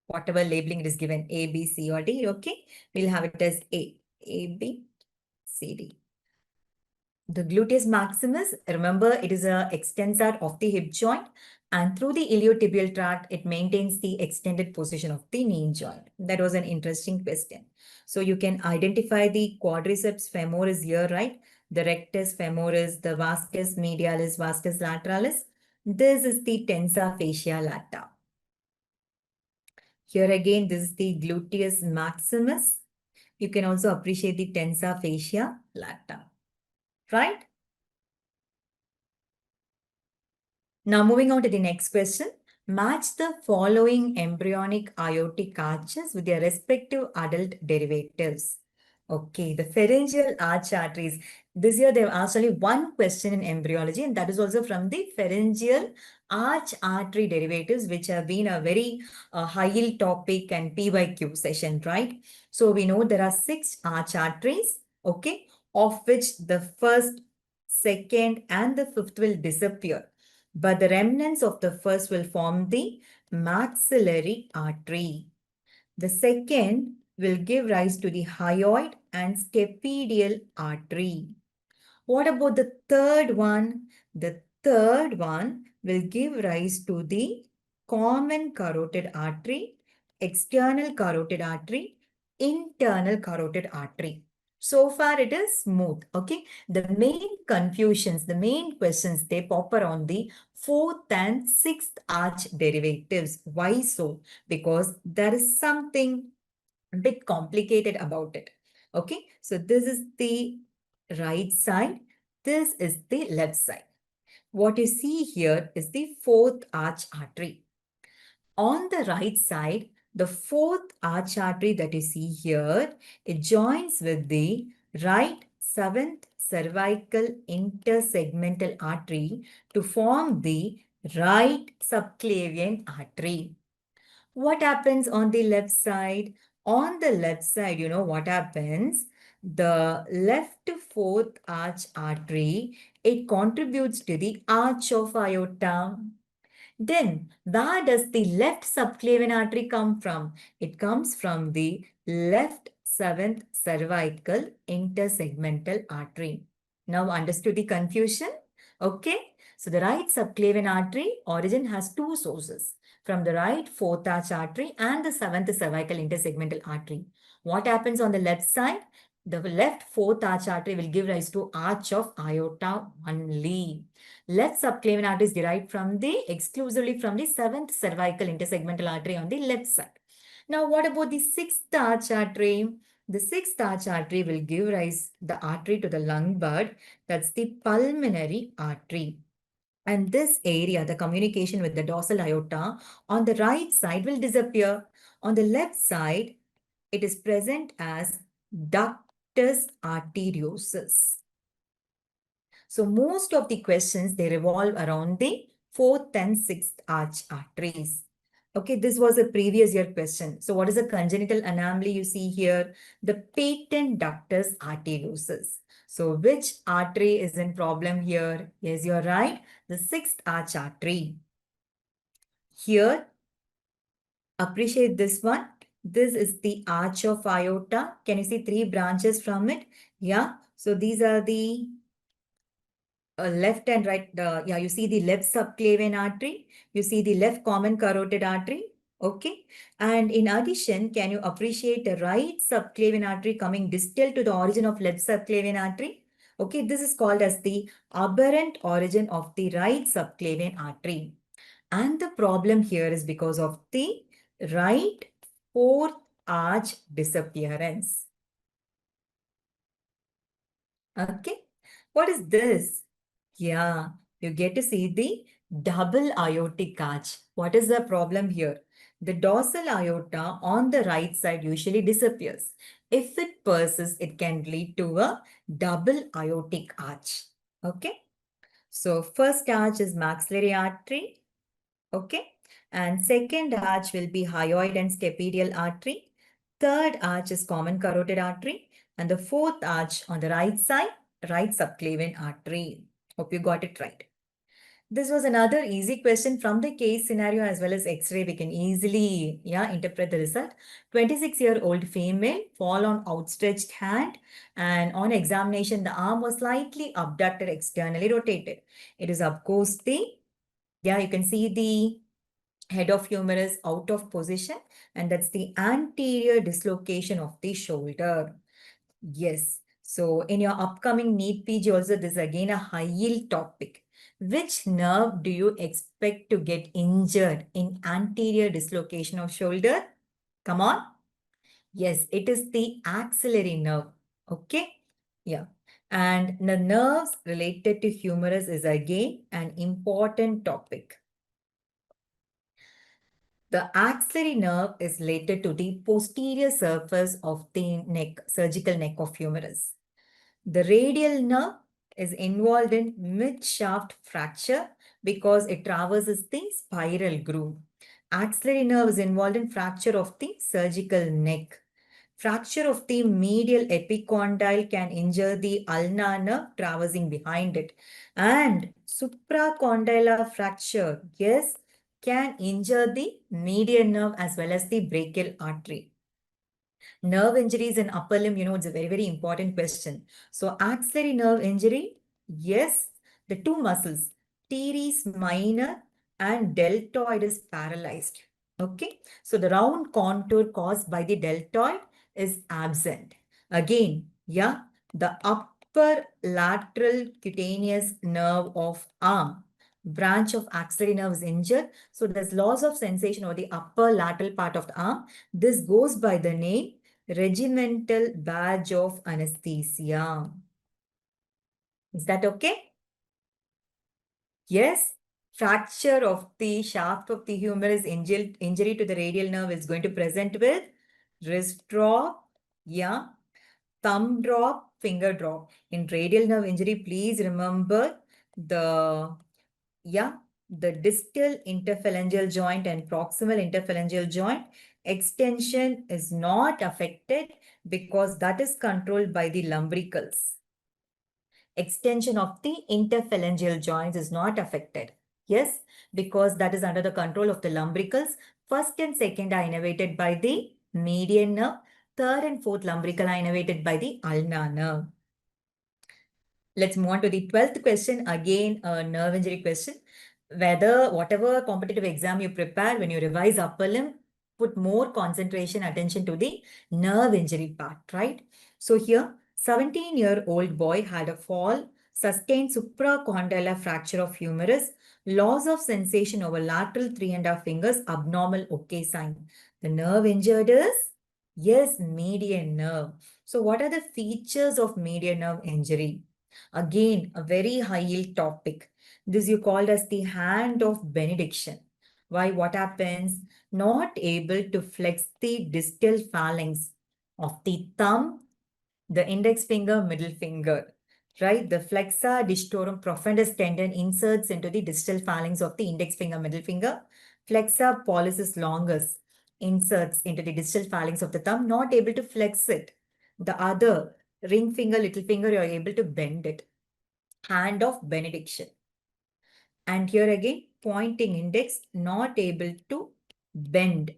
Whatever labeling it is given, A, B, C, or D, okay? We'll have it as A, B, C, D. The gluteus maximus, remember, it is a extensor of the hip joint, and through the iliotibial tract, it maintains the extended position of the knee joint. That was an interesting question. So you can identify the quadriceps femoris here, right? The rectus femoris, the vastus medialis, vastus lateralis. This is the tensa fascia lata. Here again, this is the gluteus maximus. You can also appreciate the tensa fascia lata, right? Now moving on to the next question. Match the following embryonic aortic arches with their respective adult derivatives. Okay, the pharyngeal arch arteries. This year they've asked only one question in embryology, and that is also from the pharyngeal arch artery derivatives, which have been a very high-yield topic and PYQ session, right? So we know there are 6 arch arteries, okay, of which the first, second, and the fifth will disappear. But the remnants of the first will form the maxillary artery. The second will give rise to the hyoid and stapedial artery. What about the third one? The third one will give rise to the common carotid artery, external carotid artery, internal carotid artery. So far it is smooth, okay? The main confusions, the main questions, they pop around the fourth and sixth arch derivatives. Why so? Because there is something a bit complicated about it. Okay, so this is the right side. This is the left side. What you see here is the fourth arch artery. On the right side, the fourth arch artery that you see here, it joins with the right seventh cervical intersegmental artery to form the right subclavian artery. What happens on the left side? On the left side, you know what happens? The left fourth arch artery, it contributes to the arch of aorta. Then, where does the left subclavian artery come from? It comes from the left seventh cervical intersegmental artery. Now understood the confusion? Okay. So the right subclavian artery origin has two sources, from the right fourth arch artery and the seventh cervical intersegmental artery. What happens on the left side? The left fourth arch artery will give rise to arch of aorta only. Left subclavian artery is derived from the exclusively from the seventh cervical intersegmental artery on the left side. Now, what about the sixth arch artery? The sixth arch artery will give rise the artery to the lung bud. That's the pulmonary artery. And this area, the communication with the dorsal aorta on the right side will disappear. On the left side, it is present as ductus arteriosus. So most of the questions, they revolve around the fourth and sixth arch arteries. Okay, this was a previous year question. So what is a congenital anomaly you see here? The patent ductus arteriosus. So which artery is in problem here? Yes, you're right. The sixth arch artery. Here, appreciate this one. This is the arch of aorta. Can you see three branches from it? Yeah. So these are the left and right, you see the left subclavian artery, you see the left common carotid artery, okay? And in addition, can you appreciate the right subclavian artery coming distal to the origin of left subclavian artery? Okay, this is called as the aberrant origin of the right subclavian artery. And the problem here is because of the right fourth arch disappearance. Okay, what is this? Yeah, you get to see the double aortic arch. What is the problem here? The dorsal aorta on the right side usually disappears. If it persists, it can lead to a double aortic arch. Okay. So first arch is maxillary artery. Okay. And second arch will be hyoid and scapedial artery. Third arch is common carotid artery. And the fourth arch on the right side, right subclavian artery. Hope you got it right. This was another easy question from the case scenario as well as X-ray. We can easily interpret the result. 26-year-old female fall on outstretched hand, and on examination, the arm was slightly abducted, externally rotated. It is of course you can see the head of humerus out of position, and that's the anterior dislocation of the shoulder. Yes. So in your upcoming NEET PG also, this is again a high yield topic. Which nerve do you expect to get injured in anterior dislocation of shoulder? Come on. Yes, it is the axillary nerve. Okay. Yeah. And the nerves related to humerus is again an important topic. The axillary nerve is related to the posterior surface of the neck, surgical neck of humerus. The radial nerve is involved in mid-shaft fracture because it traverses the spiral groove. Axillary nerve is involved in fracture of the surgical neck. Fracture of the medial epicondyle can injure the ulnar nerve traversing behind it. And supracondylar fracture, yes, can injure the median nerve as well as the brachial artery. Nerve injuries in upper limb, it's a very, very important question. So axillary nerve injury, yes, the two muscles, teres minor and deltoid is paralyzed. Okay, so the round contour caused by the deltoid is absent. Again, the upper lateral cutaneous nerve of arm, branch of axillary nerve is injured. So there's loss of sensation over the upper lateral part of the arm. This goes by the name regimental badge of anesthesia. Is that okay? Yes. Fracture of the shaft of the humerus, injury to the radial nerve is going to present with wrist drop, thumb drop, finger drop. In radial nerve injury, please remember the distal interphalangeal joint and proximal interphalangeal joint extension is not affected because that is controlled by the lumbricals. Extension of the interphalangeal joints is not affected. Yes, because that is under the control of the lumbricals. First and second are innervated by the median nerve. third and fourth lumbrical are innervated by the ulnar nerve. Let's move on to the 12th question. Again, a nerve injury question. Whatever competitive exam you prepare, when you revise upper limb, put more concentration, attention to the nerve injury part, right? So here, 17-year-old boy had a fall, sustained supracondylar fracture of humerus, loss of sensation over lateral 3.5 fingers, abnormal okay sign. The nerve injured is? Yes, median nerve. So what are the features of median nerve injury? Again, a very high yield topic. This you called as the hand of benediction. Why? What happens? Not able to flex the distal phalanx of the thumb, the index finger, middle finger. Right? The flexor digitorum profundus tendon inserts into the distal phalanx of the index finger, middle finger. Flexor pollicis longus inserts into the distal phalanx of the thumb, not able to flex it. The other ring finger, little finger, you are able to bend it. Hand of benediction. And here again, pointing index, not able to bend,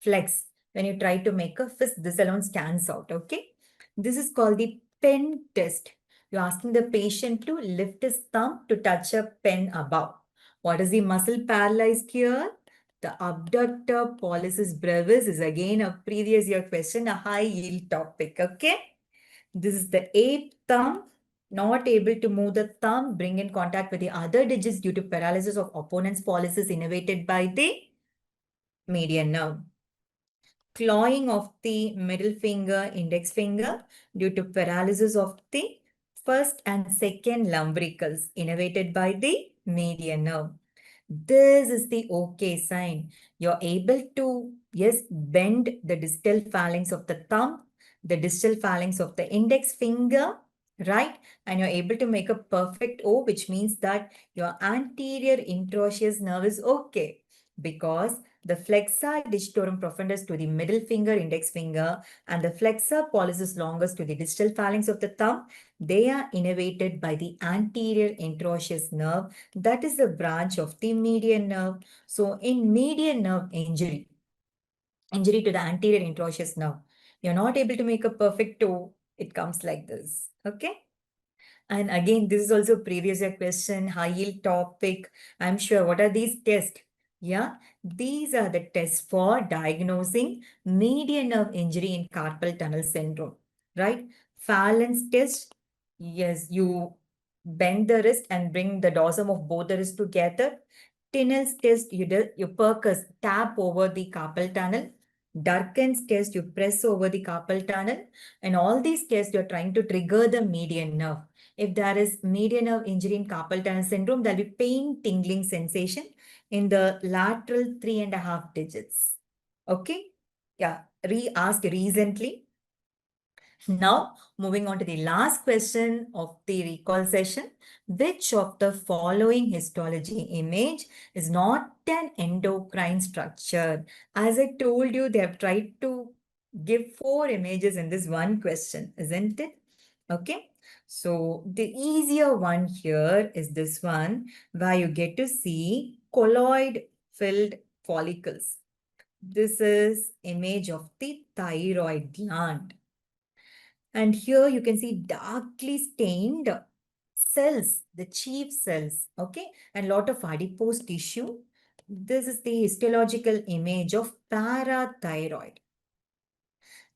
flex. When you try to make a fist, this alone stands out, okay? This is called the pen test. You're asking the patient to lift his thumb to touch a pen above. What is the muscle paralyzed here? The abductor pollicis brevis is again a previous year question, a high yield topic, okay? This is the eighth thumb, not able to move the thumb, bring in contact with the other digits due to paralysis of opponent's pollicis innervated by the median nerve. Clawing of the middle finger, index finger due to paralysis of the first and second lumbricals innervated by the median nerve. This is the okay sign. You're able to, yes, bend the distal phalanx of the thumb, the distal phalanx of the index finger, right? And you're able to make a perfect O, which means that your anterior interosseous nerve is okay because the flexor digitorum profundus to the middle finger, index finger, and the flexor pollicis longus to the distal phalanx of the thumb, they are innervated by the anterior interosseous nerve. That is the branch of the median nerve. So in median nerve injury to the anterior interosseous nerve, you're not able to make a perfect toe. It comes like this. Okay. And again, this is also previous year question, high yield topic. I'm sure. What are these tests? Yeah, these are the tests for diagnosing median nerve injury in carpal tunnel syndrome, right? Phalanx test. Yes, you bend the wrist and bring the dorsum of both the wrists together. Tinel's test, you percuss, tap over the carpal tunnel. Durkin's test, you press over the carpal tunnel. And all these tests, you're trying to trigger the median nerve. If there is median nerve injury in carpal tunnel syndrome, there'll be pain, tingling sensation in the lateral 3.5 digits. Okay? Yeah, asked recently. Now, moving on to the last question of the recall session. Which of the following histology image is not an endocrine structure? As I told you, they have tried to give 4 images in this one question, isn't it? Okay. So the easier one here is this one, where you get to see colloid-filled follicles. This is image of the thyroid gland. And here you can see darkly stained cells, the chief cells, okay, and lot of adipose tissue. This is the histological image of parathyroid.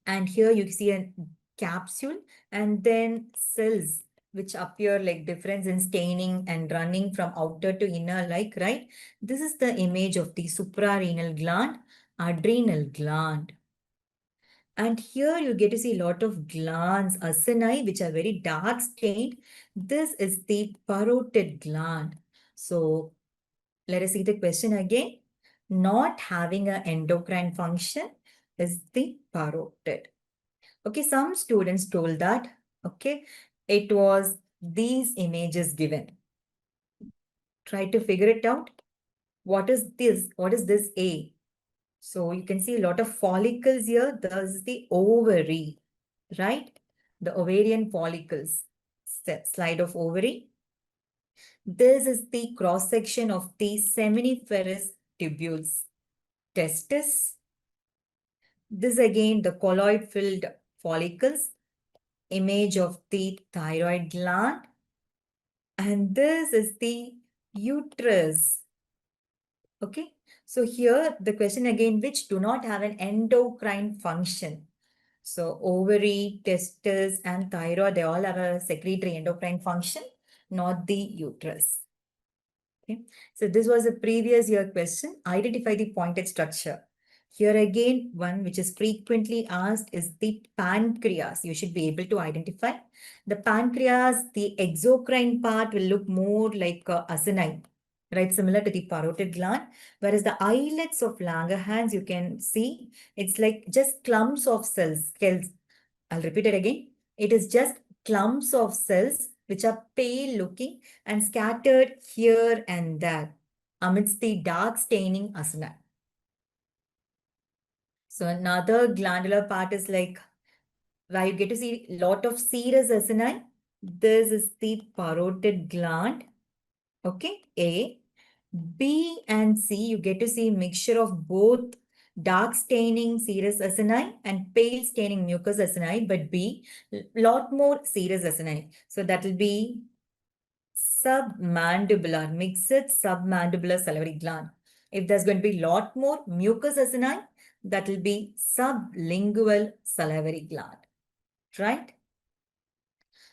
And here you see a capsule and then cells which appear like difference in staining and running from outer to inner, like, right? This is the image of the suprarenal gland, adrenal gland. And here you get to see a lot of glands, acini, which are very dark stained. This is the parotid gland. So let us see the question again. Not having an endocrine function is the parotid. Okay, some students told that, okay, it was these images given. Try to figure it out. What is this? What is this A? So you can see a lot of follicles here. There's the ovary, right? The ovarian follicles. Slide of ovary. This is the cross section of the seminiferous tubules. Testis, This again, the colloid-filled follicles, image of the thyroid gland, and this is the uterus. Okay, so here the question again, which do not have an endocrine function. So ovary, testes, and thyroid, they all have a secretory endocrine function, not the uterus. Okay, so this was a previous year question. Identify the pointed structure. Here again, one which is frequently asked is the pancreas. You should be able to identify. The pancreas, the exocrine part will look more like asinine, right? Similar to the parotid gland. Whereas the islets of Langerhans, you can see, it's like just clumps of cells. I'll repeat it again. It is just clumps of cells which are pale looking and scattered here and there amidst the dark staining asana. So another glandular part is like where you get to see a lot of serous acini. This is the parotid gland. Okay, A. B and C, you get to see mixture of both dark staining serous acini and pale staining mucous acini, but B, lot more serous acini. So that will be submandibular, mixed submandibular salivary gland. If there's going to be lot more mucous acini, that will be sublingual salivary gland, right?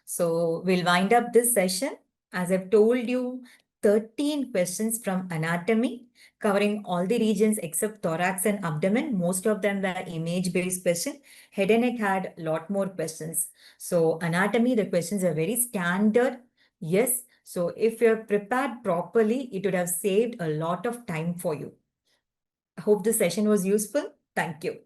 So we'll wind up this session. As I've told you, 13 questions from anatomy covering all the regions except thorax and abdomen. Most of them were image-based questions. Head and neck had a lot more questions. So anatomy, the questions are very standard. Yes. So if you're prepared properly, it would have saved a lot of time for you. I hope this session was useful. Thank you.